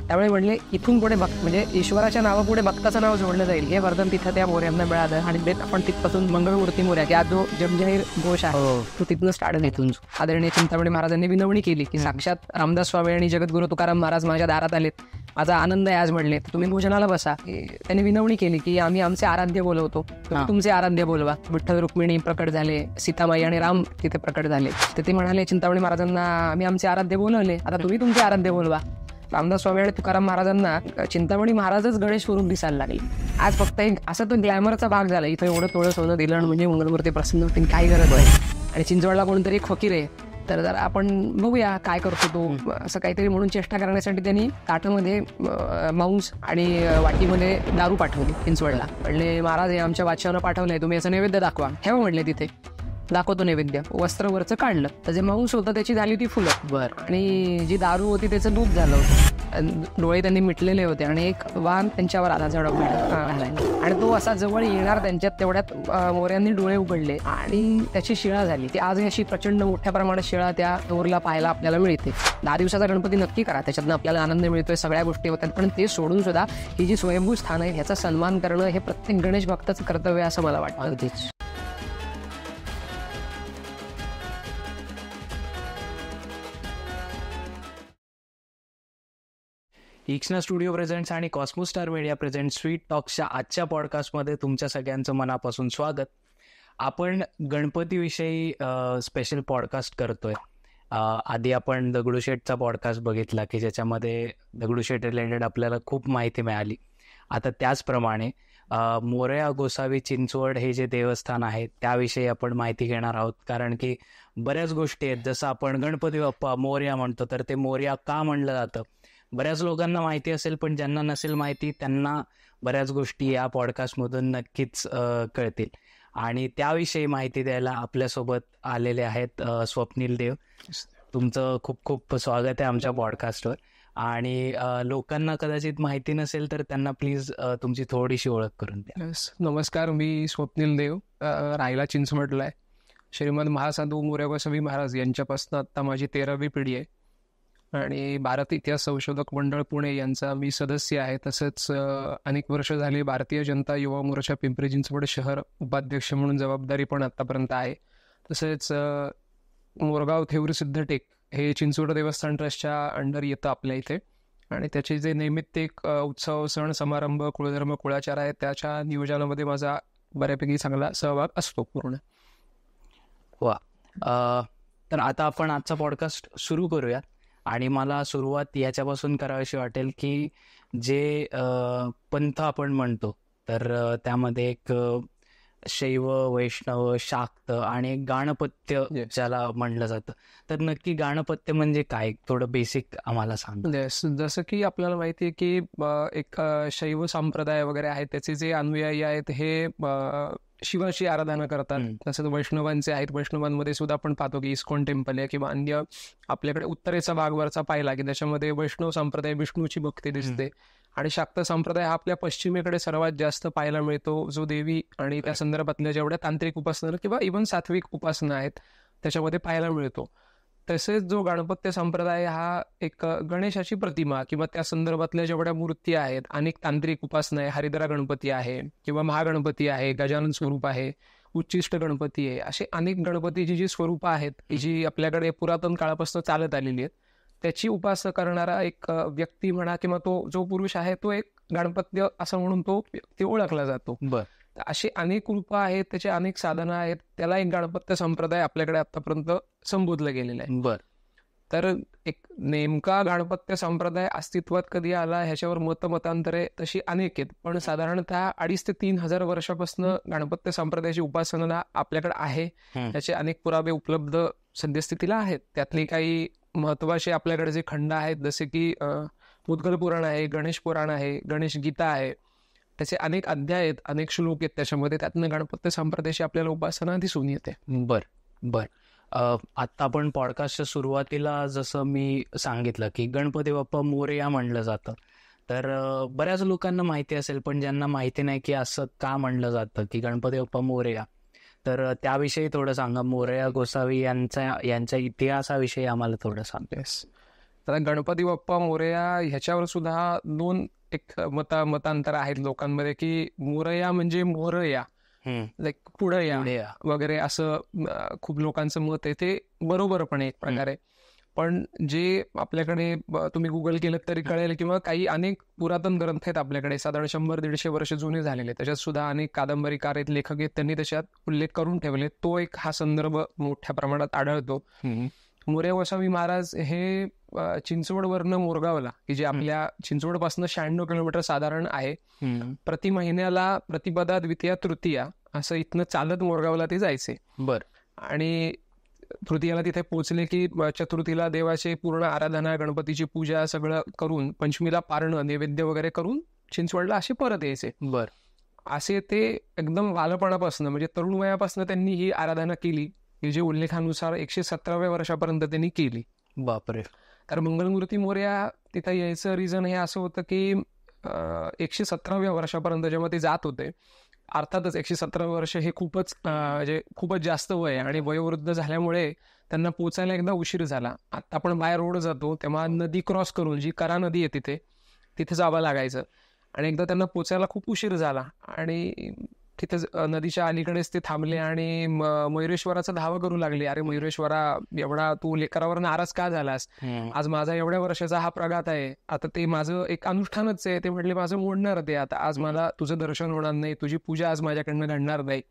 त्यामुळे म्हणले इथून पुढे म्हणजे ईश्वराच्या नावापुढे भक्ताचं नाव जोडलं जाईल हे वरदान तिथं त्या मोऱ्यांना मिळालं. आणि ते आपण तिथपासून मंगळमूर्ती मोर्या की आज जो जमजाहीर घोष आहे तो तिथून स्टार्ट इथून. आदरणीय चिंतामणी महाराजांनी विनवणी केली की साक्षात रामदास स्वामी आणि जगद्गुरु तुकाराम महाराज माझ्या दारात आलेत, माझा आनंद आहे आज म्हणले, तुम्ही भोजनाला बसा. त्यांनी विनवणी केली की आम्ही आमचे आराध्य बोलवतो, तुमचे आराध्य बोलवा. विठ्ठल रुक्मिणी प्रकट झाले, सीतामाई आणि राम तिथे प्रकट झाले. तर ते म्हणाले चिंतामणी महाराजांना आम्ही आमचे आराध्य बोलवले, आता तुम्ही तुमचे आराध्य बोलवा. रामदास स्वामी आणि तुकाराम महाराजांना चिंतामणी महाराजच गणेश स्वरूप दिसायला लागले. आज फक्त एक असा तो ग्लॅमरचा भाग झाला, इथं एवढं थोडं सोनं दिलं म्हणजे मंगलमूर्ती प्रसन्न होती, काय गरज आहे. आणि चिंचवडला कोणतरी एक फकीर आहे, तर जरा आपण बघूया काय करतो तो, असं काहीतरी म्हणून चेष्टा करण्यासाठी त्यांनी ताटामध्ये मांस आणि वाटीमध्ये दारू पाठवली चिंचवडला. म्हणले महाराज हे आमच्या बादशाहानं पाठवलंय, तुम्ही याचं नैवेद्य दाखवा. ठेवा म्हणले तिथे, दाखवतो नैवेद्य. वस्त्रवरचं काढलं तर जे मांस होतं त्याची झाली होती फुलं बरं, आणि जी दारू होती त्याचं दूध झालं होतं. डोळे त्यांनी मिटलेले होते आणि एक वाहन त्यांच्यावर आला झडप, आणि तो असा जवळ येणार त्यांच्यात तेवढ्यात मोऱ्यांनी डोळे उघडले आणि त्याची शिळा झाली. ती आज अशी प्रचंड मोठ्या प्रमाणात शिळा त्या दोरला पाहायला आपल्याला मिळते. 10 दिवसाचा गणपती नक्की करा, त्याच्यातनं आपल्याला आनंद मिळतोय, सगळ्या गोष्टी होतात. पण ते सोडून सुद्धा ही जी स्वयंभू स्थान आहे ह्याचा सन्मान करणं हे प्रत्येक गणेश भक्ताचं कर्तव्य असं मला वाटतं. अगदीच. इक्ष्णा स्टुडिओ प्रेझेंट्स आणि कॉस्मोस्टार मीडिया प्रेझेंट्स स्वीट टॉक्सच्या आजच्या पॉडकास्टमध्ये तुमच्या सगळ्यांचं मनापासून स्वागत. आपण गणपतीविषयी स्पेशल पॉडकास्ट करतोय. आधी आपण दगडूशेठचा पॉडकास्ट बघितला की ज्याच्यामध्ये दगडूशेठ रिलेटेड आपल्याला खूप माहिती मिळाली. आता त्याचप्रमाणे मोरया गोसावी चिंचवड हे जे देवस्थान आहे त्याविषयी आपण माहिती घेणार आहोत. कारण की बऱ्याच गोष्टी आहेत, जसं आपण गणपती बाप्पा मोरया म्हणतो, तर ते मोरया का म्हणलं जातं बऱ्याच लोकांना माहिती असेल, पण ज्यांना नसेल माहिती त्यांना बऱ्याच गोष्टी या पॉडकास्टमधून नक्कीच कळतील. आणि त्याविषयी माहिती द्यायला आपल्यासोबत आलेले आहेत स्वप्नील देव. तुमचं खूप खूप स्वागत आहे आमच्या पॉडकास्टवर. आणि लोकांना कदाचित माहिती नसेल तर त्यांना प्लीज तुमची थोडीशी ओळख करून द्या. नमस्कार, मी स्वप्नील देव, राहायला चिंचवडला आहे. श्रीमंत महासाधू मोरया गोसावी महाराज यांच्यापासून आता माझी 13वी पिढी आहे. आणि भारत इतिहास संशोधक मंडळ पुणे यांचा मी सदस्य आहे. तसंच अनेक वर्ष झाली भारतीय जनता युवा मोर्चा पिंपरी चिंचवड शहर उपाध्यक्ष म्हणून जबाबदारी पण आतापर्यंत आहे. तसेच मोरगाव थेऊर सिद्धटेक हे चिंचवड देवस्थान ट्रस्टच्या अंडर येतं आपल्या इथे. आणि त्याचे जे निमित्त उत्सव सण समारंभ कुळधर्म कुळाचार आहे त्याच्या नियोजनामध्ये माझा बऱ्यापैकी चांगला सहभाग असतो पूर्ण. वा. तर आता आपण आजचा पॉडकास्ट सुरू करूया. आणि मला सुरुवात याच्यापासून करावीशी वाटेल की जे पंथ आपण म्हणतो तर त्यामध्ये एक शैव, वैष्णव, शाक्त आणि एक गाणपत्य ज्याला म्हणलं जातं. तर नक्की गाणपत्य म्हणजे काय, थोडं बेसिक आम्हाला सांग. जसं की आपल्याला माहिती आहे की एक शैव संप्रदाय वगैरे आहे, त्याचे जे अनुयायी आहेत हे शिवाची आराधना करतात. तसंच वैष्णवांचे आहेत, वैष्णवांमध्ये सुद्धा आपण पाहतो की इस्कॉन टेम्पल आहे किंवा अन्य आपल्याकडे उत्तरेचा भाग वरचा पाहिला की त्याच्यामध्ये वैष्णव संप्रदाय विष्णूची भक्ती दिसते. आणि शाक्त संप्रदाय हा आपल्या पश्चिमेकडे सर्वात जास्त पाहायला मिळतो, जो देवी आणि त्या संदर्भातल्या जेवढ्या तांत्रिक उपासना किंवा इव्हन सात्विक उपासना आहेत त्याच्यामध्ये पाहायला मिळतो. तसेच जो गणपत्य संप्रदाय हा एक गणेशाची प्रतिमा किंवा त्या संदर्भातल्या जेवढ्या मूर्ती आहेत, अनेक तांत्रिक उपासना आहे, हरिद्रा गणपती आहे किंवा महागणपती आहे, गजानन स्वरूप आहे, उच्चिष्ट गणपती आहे, असे अनेक गणपतीची जी स्वरूपं आहेत जी आपल्याकडे पुरातन काळापासून चालत आलेली आहेत, त्याची उपासना करणारा एक व्यक्ती म्हणा किंवा तो जो पुरुष आहे तो एक गणपत्य असं म्हणून तो व्यक्ती ओळखला जातो. अशी अनेक रूपं आहेत, त्याचे अनेक साधनं आहेत, त्याला एक गणपत्य संप्रदाय आपल्याकडे आतापर्यंत संबोधलं गेलेलं आहे. तर एक नेमका गणपत्य संप्रदाय अस्तित्वात कधी आला ह्याच्यावर मतांतरे तशी अनेक आहेत, पण साधारणतः 2,500 ते 3,000 वर्षापासून गणपत्य संप्रदायाची उपासना आपल्याकडे आहे. त्याचे अनेक पुरावे उपलब्ध सद्यस्थितीला आहेत. त्यातली काही महत्वाचे आपल्याकडे जे खंड आहेत जसे की मुद्गल पुराण आहे, गणेश पुराण आहे, गणेश गीता आहे, त्याचे अनेक अध्याय आहेत, अनेक श्लोक आहेत त्याच्यामध्ये, त्यातनं गणपत्य संप्रदायाची आपल्याला उपासना दिसून येते. आत्ता आपण पॉडकास्टच्या सुरुवातीला जसं मी सांगितलं की गणपती बाप्पा मोरया म्हणलं जातं, तर बऱ्याच लोकांना माहिती असेल, पण ज्यांना माहिती नाही की असं का म्हणलं जातं की गणपती बाप्पा मोरया, तर त्याविषयी थोडं सांगा. मोरया गोसावी यांच्या इतिहासाविषयी आम्हाला थोडं सांगतेस. आता गणपती बाप्पा मोरया ह्याच्यावर सुद्धा दोन एक मतांतर आहेत लोकांमध्ये, की मोरया म्हणजे मोरया, लाईक पुढं या वगैरे असं खूप लोकांचं मत आहे. ते बरोबर पण आहे एक प्रकारे. पण जे आपल्याकडे तुम्ही गुगल केलं तरी कळेल, किंवा काही अनेक पुरातन ग्रंथ आहेत आपल्याकडे, साधारण 100-150 वर्ष जुने झालेले, त्याच्यात सुद्धा अनेक कादंबरीकार आहेत, लेखक आहेत, त्यांनी त्याच्यात उल्लेख करून ठेवले. तो एक हा संदर्भ मोठ्या प्रमाणात आढळतो. मोरया गोसावी महाराज हे चिंचवडवरनं मोरगावला, की जे आपल्या चिंचवडपासून 96 किलोमीटर साधारण आहे, प्रति महिन्याला प्रतिपदा द्वितीया तृतीया असं इथनं चालत मोरगावला ते जायचे. आणि तृतीयाला तिथे पोहोचले की चतुर्थीला देवाची पूर्ण आराधना, गणपतीची पूजा सगळं करून, पंचमीला पारणं, नैवेद्य वगैरे करून चिंचवडला असे परत यायचे. असे ते एकदम बालपणापासून, म्हणजे तरुण वयापासून त्यांनी ही आराधना केली, की जे उल्लेखानुसार 117व्या वर्षापर्यंत त्यांनी केली. बापरे. तर मंगलमूर्ती मोरया तिथं यायचं रिझन हे असं होतं की 117व्या वर्षापर्यंत जेव्हा ते जात होते, अर्थातच 117 वर्ष हे खूपच म्हणजे खूपच जास्त वय, आणि वयोवृद्ध झाल्यामुळे त्यांना पोचायला एकदा उशीर झाला. आता आपण बाय रोड जातो तेव्हा नदी क्रॉस करून, जी करा नदी आहे तिथे जावं लागायचं, आणि एकदा त्यांना पोचायला खूप उशीर झाला, आणि तिथे नदीच्या अलीकडेच ते थांबले आणि मयुरेश्वराचा धावा करू लागले. अरे मयुरेश्वरा, एवढा तू लेकरावर नाराज का झालास? आज माझा एवढ्या वर्षाचा हा प्रघात आहे, आता ते माझं एक अनुष्ठानच आहे. ते म्हटले माझं मोडणार ते, आता आज मला तुझं दर्शन होणार नाही, तुझी पूजा आज माझ्याकडनं घडणार नाही.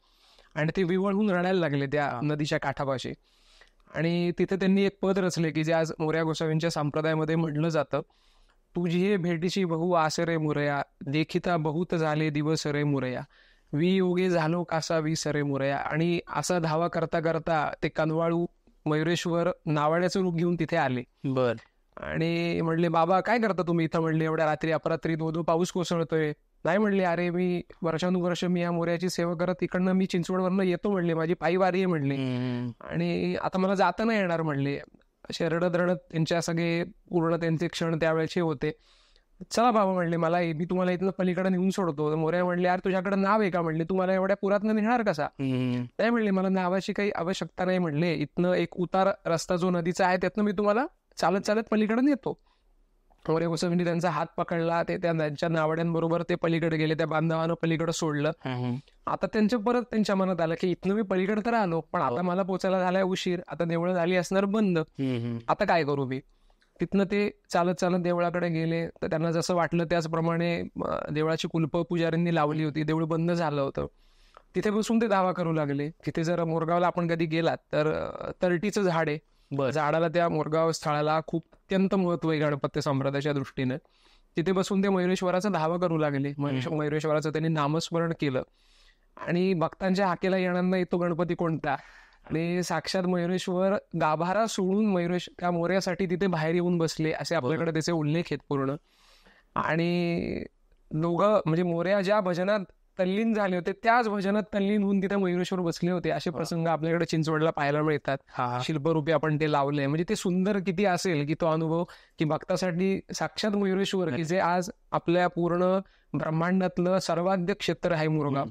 आणि ते विवळून रडायला लागले त्या नदीच्या काठापाशी. आणि तिथे त्यांनी एक पद रचले, की जे आज मोरया गोसावींच्या संप्रदायामध्ये म्हटलं जातं, तुझी हे भेटीची बहु आस रे मोरया, देखिता बहुत झाले दिवस रे मोरया, वियोगे झालो कासा विसरे मोरया. आणि असा धावा करता करता ते कनवाळू मयुरेश्वर नावाड्याचं रूप घेऊन तिथे आले. आणि म्हणले, बाबा काय करता तुम्ही इथं? म्हणले, एवढ्या रात्री अपरात्री दो पाऊस कोसळतोय. नाही म्हणले, अरे मी वर्षानुवर्ष मी या मोरयाची सेवा करत इकडनं मी चिंचवडवरनं येतो म्हणले, माझी पायी वारी आहे म्हणले, आणि आता मला जाता नाही येणार म्हणले. असे रडत रडत त्यांच्या सगळे पूर्ण त्यांचे क्षण त्यावेळेचे होते. चला बाबा म्हणले, मी तुम्हाला इथनं पलीकडे नेऊन सोडतो. मोरया म्हणले, यार तुझ्याकडे नाव आहे का? म्हणले, तू मला एवढ्या पुरातनं नेणार कसा? नाही म्हणले, मला नावाची काही आवश्यकता नाही म्हणले, इथनं एक उतार रस्ता जो नदीचा आहे त्यातनं मी तुम्हाला चालत चालत पलीकडे नेतो. मोरया गोसावींनी त्यांचा हात पकडला, ते त्यांच्या नावड्यांबरोबर ते पलीकडे गेले, त्या बांधवानं पलीकडे सोडलं. आता परत त्यांच्या मनात आलं की इथनं मी पलीकडे तर आलो, पण आता मला पोचायला झालाय उशीर, आता देवळं झाली असणार बंद, आता काय करू मी? तिथनं ते चालत चालत देवळाकडे गेले. तर त्यांना जसं वाटलं त्याचप्रमाणे देवळाची कुलप पुजाऱ्यांनी लावली होती, देऊळ बंद झालं होतं. तिथे बसून ते दावा करू लागले. तिथे जर मोरगावला आपण कधी गेलात तर तरटीचं झाड आहे, झाडाला, त्या मोरगाव स्थळाला खूप अत्यंत महत्व आहे गणपती संप्रदायाच्या दृष्टीने. तिथे बसून ते मयुरेश्वराचा धावा करू लागले. मयुरेश्वराचं त्यांनी नामस्मरण केलं, आणि भक्तांच्या हाकेला येणार नाही तो गणपती कोणता, आणि साक्षात मयुरेश्वर गाभारा सोडून त्या मोर्यासाठी तिथे बाहेर येऊन बसले, असे आपल्याकडे त्याचे उल्लेख आहेत पूर्ण. आणि दोघं म्हणजे मोरया ज्या भजनात तल्लीन झाले होते त्याच भजनात तल्लीन होऊन तिथे मयुरेश्वर बसले होते, असे प्रसंग आपल्याकडे चिंचवडला पाहायला मिळतात. शिल्परूपी आपण ते लावले, म्हणजे ते सुंदर किती असेल की तो अनुभव, की भक्तासाठी साक्षात मयुरेश्वर, की जे आज आपल्या पूर्ण ब्रह्मांडातलं सर्वाध्य क्षेत्र आहे मोरगाव,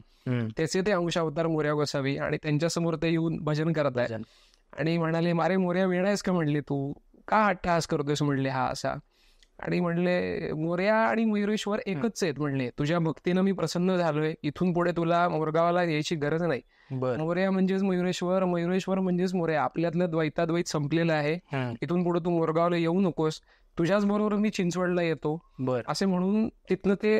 त्याचे ते अंशावतार मोरया गोसावी, आणि त्यांच्यासमोर ते येऊन भजन करत आहे. आणि म्हणाले, मारे मोरया वेडा आहेस का? म्हणले, तू का अट्टहास करतोयस? म्हणले, हा असा. आणि म्हणले, मोरया आणि मयुरेश्वर एकच आहेत म्हणले, तुझ्या भक्तीनं मी प्रसन्न झालोय, इथून पुढे तुला मोरगावाला यायची गरज नाही. मोरया म्हणजेच मयुरेश्वर, मयुरेश्वर म्हणजेच मोरया, आपल्यातलं द्वैताद्वैत संपलेलं आहे, इथून पुढे तू मोरगावला येऊ नकोस, तुझ्याच बरोबर मी चिंचवडला येतो, असे म्हणून तिथनं ते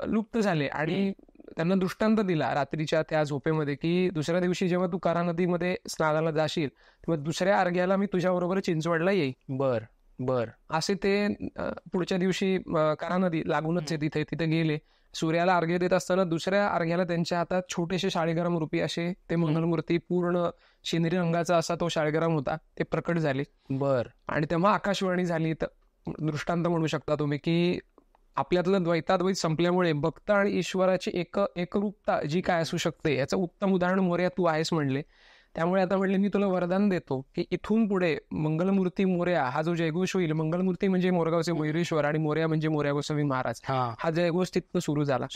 लुप्त झाले. आणि त्यांना दृष्टांत दिला रात्रीच्या त्या झोपेमध्ये, की दुसऱ्या दिवशी जेव्हा तू करा नदीमध्ये स्नानाला जाशील तेव्हा दुसऱ्या अर्घ्याला मी तुझ्या बरोबर चिंचवडला येईल. असे ते पुढच्या दिवशी करा नदी लागूनच आहे तिथे गेले. सूर्याला अर्घ्य देत असताना दुसऱ्या अर्घ्याला त्यांच्या हातात छोटेसे शाळीग्राम रूपी असे ते मंगलमूर्ती, पूर्ण शिंदरी रंगाचा असा तो शाळीग्राम होता, ते प्रकट झाले. आणि तेव्हा आकाशवाणी झाली. दृष्टांत म्हणू शकता तुम्ही, की आपल्यातलं द्वैताद्वैत संपल्यामुळे भक्त आणि ईश्वराची एकरूपता जी काय असू शकते याचं उत्तम उदाहरण मोरया तू आहेस म्हणले. त्यामुळे आता म्हणले, मी तुला वरदान देतो की इथून पुढे मंगलमूर्ती मोरया हा जो जयघोष होईल, मंगलमूर्ती म्हणजे मोरगावचे मयुरेश्वर आणि मोरया म्हणजे मोरया गोसावी महाराज, हा जयघोष तिथनं सुरू झाला.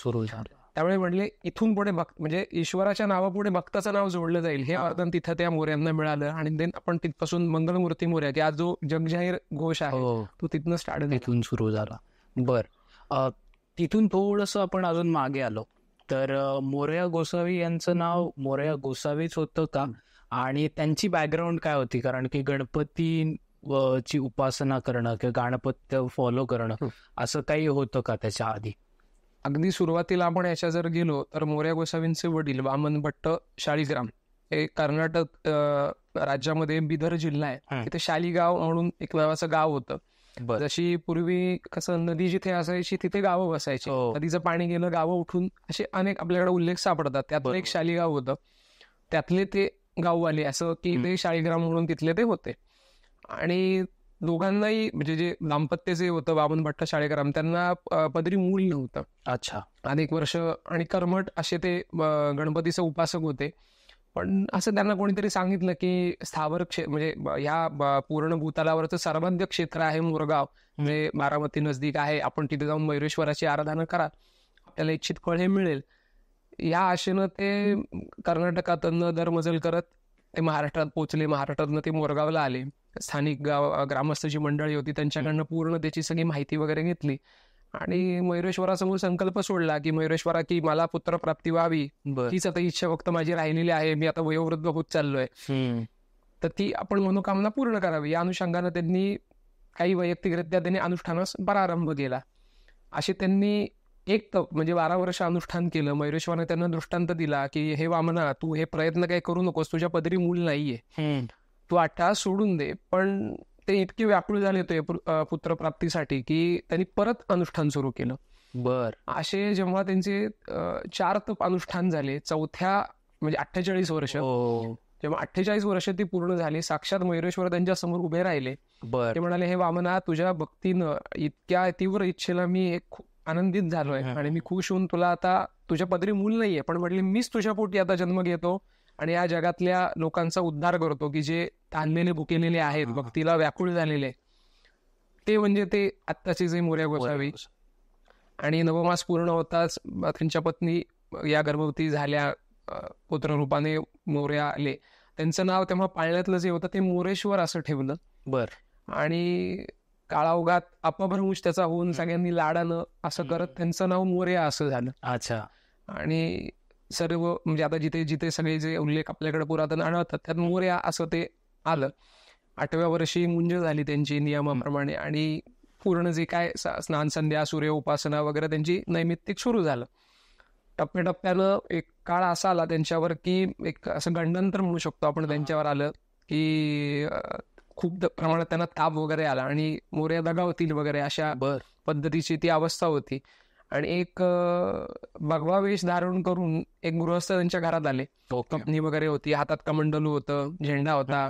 त्यामुळे म्हणले इथून पुढे म्हणजे ईश्वराच्या नावापुढे भक्ताचं नाव जोडलं जाईल हे वरदान तिथं त्या मोऱ्यांना मिळालं. आणि देन आपण तिथपासून मंगलमूर्ती मोरया की आज जो जगजाहीर घोष आहे तो तिथनं स्टार्ट झाला. तिथून सुरू झाला. बर, तिथून थोडंसं आपण अजून मागे आलो तर मोरया गोसावी यांचं नाव मोरया गोसावीच होतं का, आणि त्यांची बॅकग्राऊंड काय होती? कारण की गणपती ची उपासना करणं किंवा गणपत्य फॉलो करणं असं काही होतं का त्याच्या आधी? अगदी सुरुवातीला आपण याच्या जर गेलो तर मोरया गोसावींचे वडील वामन भट्ट शाळीग्राम हे कर्नाटक राज्यामध्ये बिदर जिल्हा आहे, तिथे शालिगाव म्हणून एक नावाचं गाव होतं. जशी पूर्वी कसं नदी जिथे असायची तिथे गावं बसायची, नदीचं पाणी गेलं गावं उठून, असे अनेक आपल्याकडे उल्लेख सापडतात. त्यातलं एक शालिगाव होतं, त्यातले ते गाववाले असं की ते शाळीग्राम म्हणून तिथले ते होते. आणि दोघांनाही म्हणजे जे दाम्पत्य जे होतं वामन भट्ट शाळीग्राम त्यांना पदरी मूल नव्हतं. अच्छा. अनेक वर्ष आणि कर्मठ असे ते गणपतीचे उपासक होते. पण असं त्यांना कोणीतरी सांगितलं की स्थावर म्हणजे ह्या पूर्ण भूतलावरचं सर्वाध्य क्षेत्र आहे मोरगाव, म्हणजे बारामती नजदीक आहे, आपण तिथे जाऊन मयुरेश्वराची आराधना करा, आपल्याला इच्छित फळ हे मिळेल. या आशेनं ते कर्नाटकातनं दरमजल करत ते महाराष्ट्रात पोहोचले. महाराष्ट्रातनं ते मोरगावला आले. स्थानिक ग्रामस्थ जी मंडळी होती त्यांच्याकडनं पूर्ण त्याची सगळी माहिती वगैरे घेतली आणि मयुरेश्वरासमोर संकल्प सोडला की मयुरेश्वरा की मला पुत्रप्राप्ती व्हावी, हीच आता इच्छा फक्त माझी राहिलेली आहे, मी आता वयोवृद्ध होत चाललोय, तर ती आपण मनोकामना पूर्ण करावी. या अनुषंगानं त्यांनी काही वैयक्तिकरित्या त्यांनी अनुष्ठानास प्रारंभ केला. असे त्यांनी एक म्हणजे 12 वर्ष अनुष्ठान केलं. मयुरेश्वराने त्यांना दृष्टांत दिला की हे वामना, तू हे प्रयत्न काही करू नकोस, तुझ्या पदरी मूल नाहीये, तू अट्टहास सोडून दे. पण ते इतके व्याकुळ झाले होते पुत्रप्राप्तीसाठी की त्यांनी परत अनुष्ठान सुरू केलं. असे जेव्हा त्यांचे 4 तप अनुष्ठान झाले, चौथ्या म्हणजे 48 वर्ष, जेव्हा 48 वर्ष ती पूर्ण झाली, साक्षात मयुरेश्वर त्यांच्या समोर उभे राहिले. ते म्हणाले, हे वामना, तुझ्या भक्तीनं इतक्या तीव्र इच्छेला मी खूप आनंदित झालोय आणि मी खुश होऊन तुला आता तुझ्या पदरी मूल नाहीये, पण म्हटले मीच तुझ्या पोटी आता जन्म घेतो आणि या जगातल्या लोकांचा उद्धार करतो की जे ताणलेले भुकेलेले आहेत, भक्तीला व्याकुळ झालेले, ते म्हणजे ते आत्ताचे जे मोरया गोसावी. आणि नवमास पूर्ण होताच त्यांच्या पत्नी या गर्भवती झाल्या, पुत्ररूपाने मोरया आले. त्यांचं नाव तेव्हा पाळण्यातलं जे होतं ते मोरेश्वर असं ठेवलं. आणि काळाओघात अपभ्रंश त्याचा होऊन सगळ्यांनी लाडानं असं करत त्यांचं नाव मोरया असं झालं. अच्छा. आणि सर्व म्हणजे आता जिथे जिथे सगळे जे उल्लेख आपल्याकडे पुरातन आढळतात त्यात मोरया असं ते आलं. 8व्या वर्षी मुंज झाली त्यांची नियमाप्रमाणे आणि पूर्ण जे काय स्नान संध्या सूर्य उपासना वगैरे त्यांची नैमित्तिक सुरू झालं. टप्प्याटप्प्यानं एक काळ असा आला त्यांच्यावर की एक असं गंडांतर म्हणू शकतो आपण त्यांच्यावर आलं की खूप प्रमाणात त्यांना ताप वगैरे आला आणि मोरया दगावतील वगैरे अशा पद्धतीची ती अवस्था होती. आणि एक भगवा वेश धारण करून एक गृहस्थ त्यांच्या घरात आले. कपनी वगैरे होती, हातात कमंडलू होतं, झेंडा होता,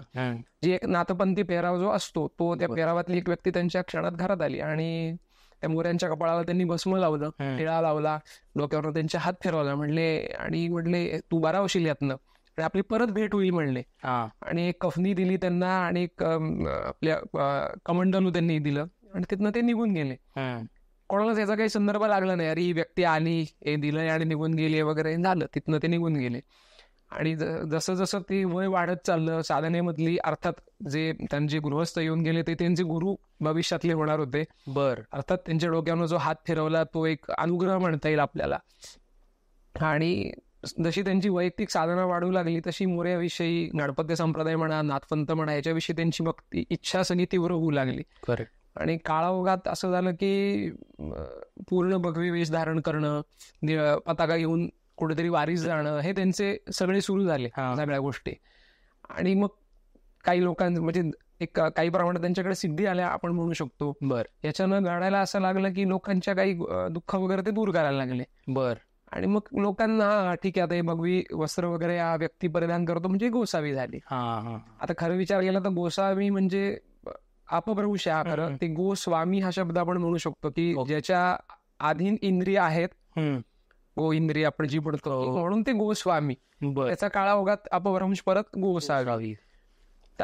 जी एक नाथपंथी पेहराव जो असतो तो, त्या पेहरावातली एक व्यक्ती त्यांच्या क्षणात घरात आली आणि त्या मोऱ्यांच्या कपाळाला त्यांनी भस्म लावलं, टिळा लावला, डोक्यावर त्यांच्या हात फिरवला, म्हणले तू बरा होशील यातनं आणि आपली परत भेट होईल म्हणले. आणि एक कफनी दिली त्यांना आणि एक आपल्या कमंडलू त्यांनी दिलं आणि तिथनं ते निघून गेले. कोणाला त्याचा काही संदर्भ लागला नाही, अरे ही व्यक्ती आली, हे दिलंय आणि निघून गेली वगैरे, झालं, तिथनं ते निघून गेले. आणि जसं जसं ते वय वाढत चाललं साधनेमधली, अर्थात जे त्यांचे गृहस्थ येऊन गेले ते त्यांचे गुरु भविष्यातले होणार होते. अर्थात त्यांच्या डोक्यावर जो हात फिरवला तो एक अनुग्रह म्हणता येईल आपल्याला. आणि जशी त्यांची वैयक्तिक साधना वाढू लागली तशी मोरयाविषयी, गणपती संप्रदाय म्हणा, नाथपंथ म्हणा, याच्याविषयी त्यांची भक्ती इच्छा सगळी तीव्र होऊ लागली. आणि काळाओघात असं झालं की पूर्ण भगवी वेश धारण करणं, पताका घेऊन कुठेतरी वारीस जाणं, हे त्यांचे सगळे सुरू झाले सगळ्या गोष्टी. आणि मग काही लोकांचं म्हणजे एक काही प्रमाणात त्यांच्याकडे सिद्धी आल्या आपण म्हणू शकतो. याच्यानं घडायला असं लागलं की लोकांच्या काही दुःख वगैरे ते दूर करायला लागले. आणि मग लोकांना ठीक आहे आता हे भगवी वस्त्र वगैरे हा व्यक्ती परिधान करतो म्हणजे गोसावी झाली. आता खरं विचार केला तर गोसावी म्हणजे अपभ्रंश आहे खरं, ते गोस्वामी हा शब्द आपण म्हणू शकतो की ज्याच्या अधीन इंद्रिय आहेत, गो इंद्रिय आपण जी पडतो म्हणून ते गोस्वामी. त्याचा काळाओघात अपभ्रंश परत गोसावी,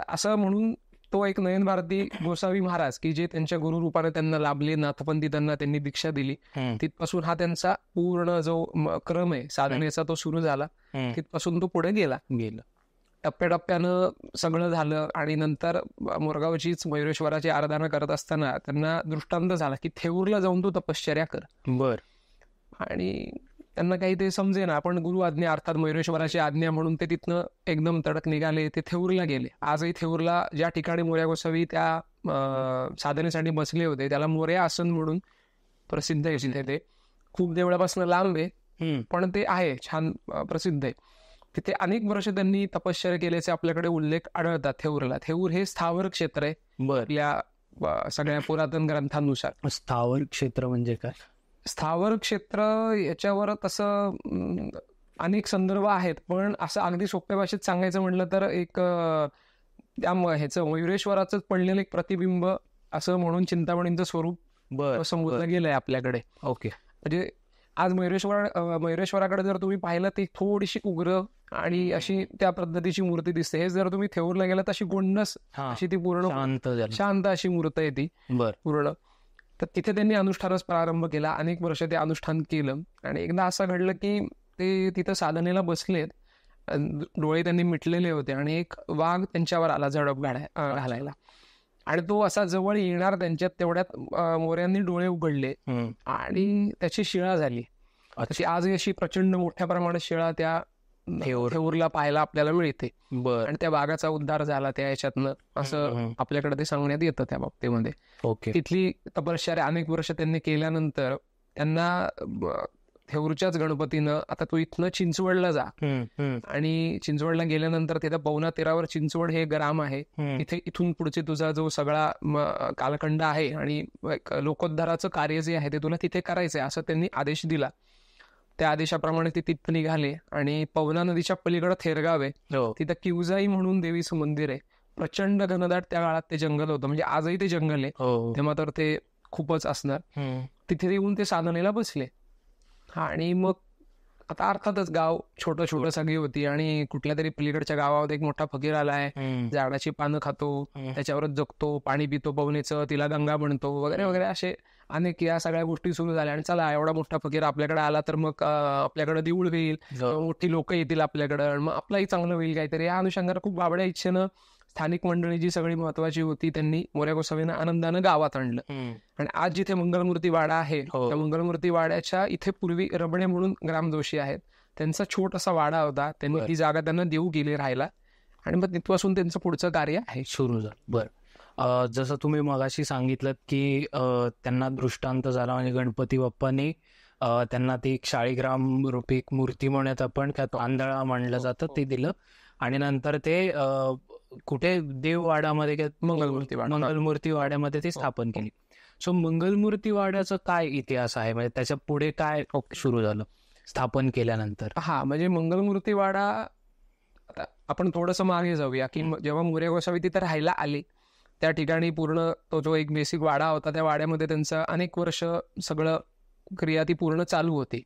असं म्हणून तो एक नयन भारती गोसावी महाराज की जे त्यांच्या गुरुरूपाने त्यांना लाभले, नाथपंथी त्यांनी दीक्षा दिली, तिथपासून हा त्यांचा पूर्ण जो क्रम आहे साधनेचा तो सुरू झाला. तिथपासून तो पुढे गेला. टप्प्याटप्प्यानं सगळं झालं आणि नंतर मोरगावचीच मयुरेश्वराची आराधना करत असताना त्यांना दृष्टांत झाला की थेऊरला जाऊन तू तपश्चर्या कर. आणि त्यांना काही ते समजे ना, आपण गुरु आज्ञा अर्थात मयुरेश्वराची आज्ञा म्हणून ते तिथनं एकदम तडक निघाले. ते थेऊरला गेले. आजही थेऊरला ज्या ठिकाणी मोरया गोसावी त्या साधनेसाठी बसले होते त्याला मोरया आसन म्हणून प्रसिद्ध आहे. तिथे ते खूप देवळापासून लांब आहे पण ते आहे छान प्रसिद्ध आहे. तिथे अनेक वर्ष त्यांनी तपश्चर्या केल्याचे आपल्याकडे उल्लेख आढळतात. थेऊरला, थेऊर हे स्थावर क्षेत्र आहे या सगळ्या पुरातन ग्रंथांनुसार. स्थावर क्षेत्र म्हणजे काय? स्थावर क्षेत्र याच्यावर तसं अनेक संदर्भ आहेत पण असं अगदी सोप्या भाषेत सांगायचं म्हटलं तर एक ह्याचं मयुरेश्वराचं पडलेलं एक प्रतिबिंब असं म्हणून चिंतामणींचं स्वरूप समजलं गेलंय आपल्याकडे. म्हणजे आज मयुरेश्वराकडे जर तुम्ही पाहिलं ती थोडीशी उग्र आणि अशी त्या पद्धतीची मूर्ती दिसते. हे जर तुम्ही थेऊरला गेला तशी गोंडस अशी ती पूर्ण शांत अशी मूर्ती आहे ती पूर्ण. तर तिथे त्यांनी अनुष्ठानास प्रारंभ केला. अनेक वर्ष ते अनुष्ठान केलं आणि एकदा असं घडलं की ते तिथं साधनेला बसलेत, डोळे त्यांनी मिटलेले होते आणि एक वाघ त्यांच्यावर आला झडप घालायला आणि तो असा जवळ येणार त्यांच्यात तेवढ्यात मोऱ्यांनी डोळे उघडले आणि त्याची शिळा झाली. अशी आजही अशी प्रचंड मोठ्या प्रमाणात शिळा त्या थेऊरला पाहायला आपल्याला मिळते. आणि त्या वाघाचा उद्धार झाला त्या याच्यातनं असं आपल्याकडे ते सांगण्यात येतं त्या बाबतीमध्ये. तिथली तपश्चर्या अनेक वर्ष त्यांनी केल्यानंतर त्यांना थेऊरच्याच गणपतीनं आता तू इथनं चिंचवडला जा आणि चिंचवडला गेल्यानंतर तिथं पवना तीरावर चिंचवड हे ग्राम आहे. इथे इथून पुढचे तुझा जो सगळा कालखंड आहे आणि लोकोद्धाराचं कार्य जे आहे ते तुला तिथे करायचंय असं त्यांनी आदेश दिला. त्या आदेशाप्रमाणे ते तिथं निघाले आणि पवना नदीच्या पलीकडे थेरगाव आहे, तिथं किवजाई म्हणून देवीचं मंदिर आहे. प्रचंड घनदाट त्या काळात ते जंगल होतं, म्हणजे आजही ते जंगल आहे तेव्हा तर ते खूपच असणार. तिथे येऊन ते साधनेला बसले आणि मग आता अर्थातच गाव छोटं छोटं सगळी होती आणि कुठल्या तरी पलीकडच्या गावात एक मोठा फकीर आलाय, झाडाची पानं खातो, त्याच्यावरच जगतो, पाणी पितो पवनेचं, तिला गंगा बनतो वगैरे वगैरे असे अनेक या सगळ्या गोष्टी सुरू झाल्या. आणि चला एवढा मोठा फकीर आपल्याकडे आला तर मग आपल्याकडे देऊळ होईल, मोठी लोक येतील आपल्याकडं, मग आपलाही चांगलं होईल काहीतरी. या अनुषंगाने खूप बाबड्या इच्छेनं स्थानिक मंडळी जी सगळी महत्वाची होती त्यांनी मोरया गोसावींना आनंदानं गावात आणलं. आणि आज जिथे मंगलमूर्ती वाडा आहे त्या मंगलमूर्ती वाड्याच्या इथे पूर्वी रबणे म्हणून ग्रामजोशी आहेत, त्यांचा छोटासा वाडा होता. त्यांनी ती जागा त्यांना देऊ गेली राहायला आणि मग तिथपासून त्यांचं पुढचं कार्य आहे सुरू झालं. जसं तुम्ही मगाशी सांगितलं की त्यांना दृष्टांत झाला म्हणजे गणपती बाप्पांनी त्यांना ती शाळीग्राम रूपी मूर्ती म्हणत आपण त्यात आंधळा मांडलं जातं ते दिलं आणि नंतर ते कुठे देववाडामध्ये मंगलमूर्ती वाड्यामध्ये ते स्थापन केली. सो मंगलमूर्ती वाड्याचा काय इतिहास आहे, म्हणजे त्याच्या पुढे काय सुरू झालं स्थापन केल्यानंतर? म्हणजे मंगलमूर्ती वाडा आता आपण थोडंसं मागे जाऊया की जेव्हा मोरया गोसावी तिथे राहायला आले त्या ठिकाणी पूर्ण तो जो एक बेसिक वाडा होता त्या वाड्यामध्ये त्यांचं अनेक वर्ष सगळं क्रिया ती पूर्ण चालू होती.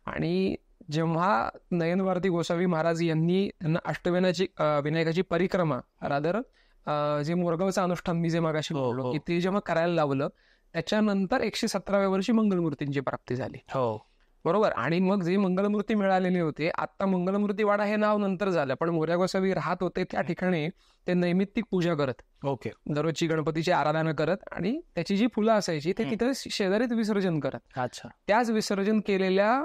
आणि जेव्हा नयन भारती गोसावी महाराज यांनी त्यांना विनायकाची परिक्रमा रादर जे मोरगावचं अनुष्ठान मी जे मागाशी बोललो की ते जेव्हा करायला लावलं त्याच्यानंतर 117व्या वर्षी मंगलमूर्तींची प्राप्ती झाली. बरोबर. आणि मग जे मंगलमूर्ती मिळालेले होते, आता मंगलमूर्ती वाडा हे नाव नंतर झालं, पण मोरया गोसावी राहत होते त्या ठिकाणी ते नैमित्तिक पूजा करत, दररोजची गणपतीची आराधना करत आणि त्याची जी फुलं असायची ते तिथे शेजारीच विसर्जन करत. त्याच विसर्जन केलेल्या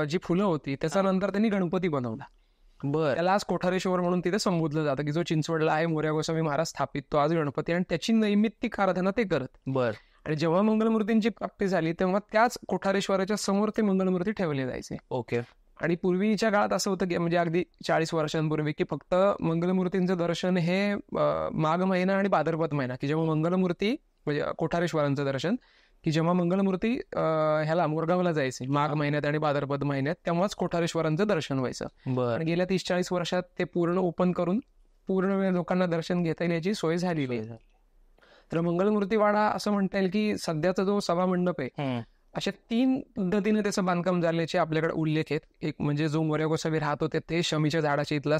जी फुलं होती त्याच्यानंतर त्यांनी गणपती बनवला. त्याला आज कोठारेश्वर म्हणून तिथे संबोधलं जातं की जो चिंचवडला आहे मोरया गोसावी महाराज स्थापित तो आज गणपती आणि त्याची नैमित्तिक आराधना ते करत. आणि जेव्हा मंगलमूर्तींची प्राप्ती झाली तेव्हा त्याच कोठारेश्वराच्या समोर ते मंगलमूर्ती ठेवले जायचे. आणि पूर्वीच्या काळात असं होतं की म्हणजे अगदी 40 वर्षांपूर्वी की फक्त मंगलमूर्तींचं दर्शन हे माघ महिना आणि भाद्रपद महिना की जेव्हा मंगलमूर्ती म्हणजे कोठारेश्वरांचं दर्शन की जेव्हा मंगलमूर्ती ह्याला मोरगावला जायचे माघ महिन्यात आणि भाद्रपद महिन्यात तेव्हाच कोठारेश्वरांचं दर्शन व्हायचं. आणि गेल्या 30-40 वर्षात ते पूर्ण ओपन करून पूर्ण वेळ लोकांना दर्शन घेता येईल याची सोय झालेली आहे. तर मंगलमूर्ती वाडा असं म्हणता येईल की सध्याचा जो सभा मंडप आहे अशा 3 पद्धतीने त्याचं बांधकाम झाल्याचे आपल्याकडे उल्लेख आहेत. एक म्हणजे जो मोरया गोसावी राहत होते ते शमीच्या झाडाच्या इथला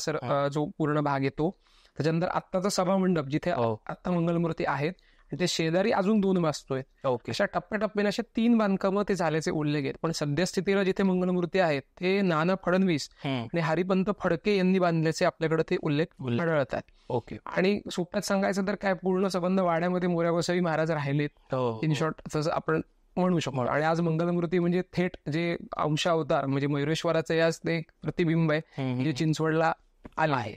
जो पूर्ण भाग येतो त्याच्यानंतर आत्ताचा सभामंडप जिथे आत्ता मंगलमूर्ती आहेत ते शेजारी अजून 2 वास्तू आहेत. अशा टप्प्याटप्प्याने अशा 3 बांधकामं ते झाल्याचे उल्लेख आहेत. पण सद्यस्थितीला जिथे मंगलमूर्ती आहेत ते नाना फडणवीस आणि हरिपंत फडके यांनी बांधल्याचे आपल्याकडे ते उल्लेख आढळतात. आणि सोप्यात सांगायचं तर काय, पूर्ण संबंध वाड्यामध्ये मोरया गोसावी महाराज राहिलेत इन शॉर्ट तसं आपण म्हणू शकतो. आणि आज मंगलमूर्ती म्हणजे थेट जे अंशावतार म्हणजे मयुरेश्वराचं याच ते प्रतिबिंब आहे जे चिंचवडला आलं आहे.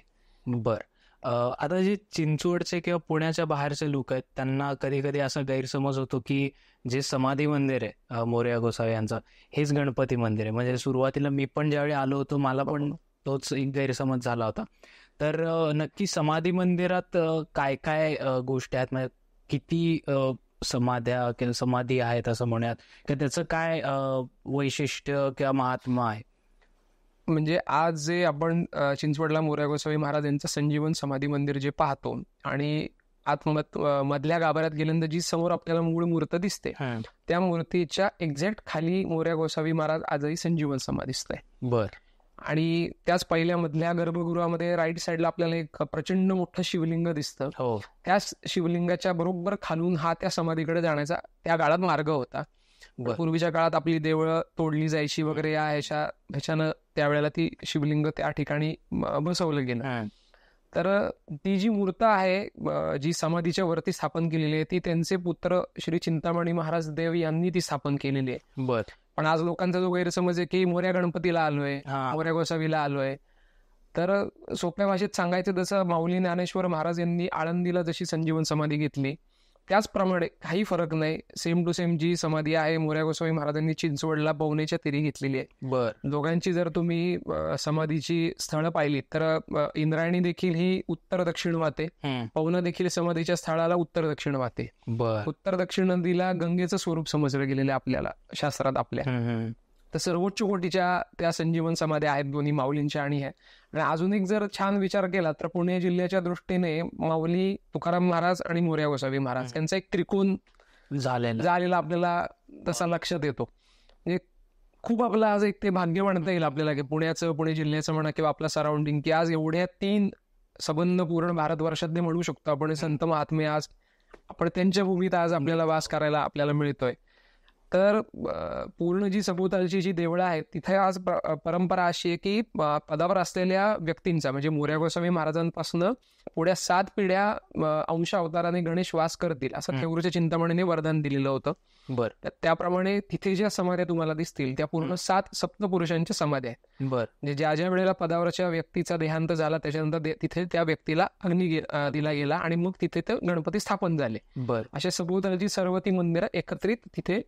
आता जे चिंचवडचे किंवा पुण्याच्या बाहेरचे लोक आहेत त्यांना कधी कधी असा गैरसमज होतो की जे समाधी मंदिर आहे मोरया गोसावी यांचं हेच गणपती मंदिर आहे. म्हणजे सुरुवातीला मी पण ज्यावेळी आलो होतो मला पण तोच एक गैरसमज झाला होता. तर नक्की समाधी मंदिरात काय काय गोष्टी आहेत, म्हणजे किती समाध्या किंवा समाधी आहेत असं म्हणूयात, की त्याचं काय वैशिष्ट्य किंवा महात्मा आहे? म्हणजे आज जे आपण चिंचवडला मोरया गोसावी महाराज यांचं संजीवन समाधी मंदिर जे पाहतो आणि मधल्या गाभाऱ्यात गेल्यानंतर जी समोर आपल्याला मूळ मूर्त दिसते त्या मूर्तीच्या एक्झॅक्ट खाली मोरया गोसावी महाराज आजही संजीवन समाधीस्थ आहे. आणि त्याच पहिल्या मधल्या गर्भगृहामध्ये राईट साईडला आपल्याला एक प्रचंड मोठं शिवलिंग दिसतं. त्या शिवलिंगाच्या बरोबर खालून हा त्या समाधीकडे जाण्याचा त्या काळात मार्ग होता. पूर्वीच्या काळात आपली देवळं तोडली जायची वगैरे ह्याच्यानं त्यावेळेला ती शिवलिंग त्या ठिकाणी बसवलं गेलं. तर ती जी मूर्त आहे जी समाधीच्या वरती स्थापन केलेली आहे ती त्यांचे पुत्र श्री चिंतामणी महाराज देव यांनी ती स्थापन केलेली आहे. पण आज लोकांचा जो गैरसमज आहे की मोरया गणपतीला आलोय, मोरया गोसावीला आलोय, तर सोप्या भाषेत सांगायचं जसं माऊली ज्ञानेश्वर महाराज यांनी आळंदीला जशी संजीवन समाधी घेतली त्याचप्रमाणे काही फरक नाही, सेम टू सेम जी समाधी आहे मोरया गोसावी महाराजांनी चिंचवडला पवनेच्या तीरी घेतलेली आहे. दोघांची जर तुम्ही समाधीची स्थळं पाहिली तर इंद्रायणी देखील ही उत्तर दक्षिण वाहते, पवना देखील समाधीच्या स्थळाला उत्तर दक्षिण वाहते. उत्तर दक्षिण नदीला गंगेचं स्वरूप समजलं गेलेलं आहे आपल्याला शास्त्रात आपल्या. तर सर्वोच्च कोटीच्या त्या संजीवन समाध्या आहेत दोन्ही माऊलींच्या. आणि अजून एक जर छान विचार केला तर पुणे जिल्ह्याच्या दृष्टीने माऊली तुकाराम महाराज आणि मोरया गोसावी महाराज यांचा एक त्रिकोण झालेला आपल्याला तसा लक्षात येतो. म्हणजे खूप आपलं आज एक ते भाग्य म्हणता येईल आपल्याला की पुणे जिल्ह्याचं म्हणा किंवा आपलं सराउंडिंग, की आज एवढ्या 3 संबंध पूर्ण भारतवर्षातले म्हणू शकतो आपण संत महात्मे आज आपण त्यांच्या भूमीत आज आपल्याला वास करायला आपल्याला मिळतोय. तर पूर्ण जी सभोवतालची जी देवळं आहेत तिथे आज परंपरा अशी आहे की पदावर असलेल्या व्यक्तींचा म्हणजे मोरया गोसावी महाराजांपासून पुढ्या 7 पिढ्या अंश अवताराने गणेश वास करतील असं थेऊरच्या चिंतामणीने वरदान दिलेलं होतं. त्याप्रमाणे तिथे ज्या समाध्या तुम्हाला दिसतील त्या पूर्ण 7 सप्तपुरुषांच्या समाध्या आहेत. म्हणजे ज्या ज्या वेळेला पदावरच्या व्यक्तीचा देहांत झाला त्याच्यानंतर तिथे त्या व्यक्तीला अग्नी दिला गेला आणि मग तिथे ते गणपती स्थापन झाले. अशा सभोवतालची सर्व ती मंदिरं एकत्रित तिथे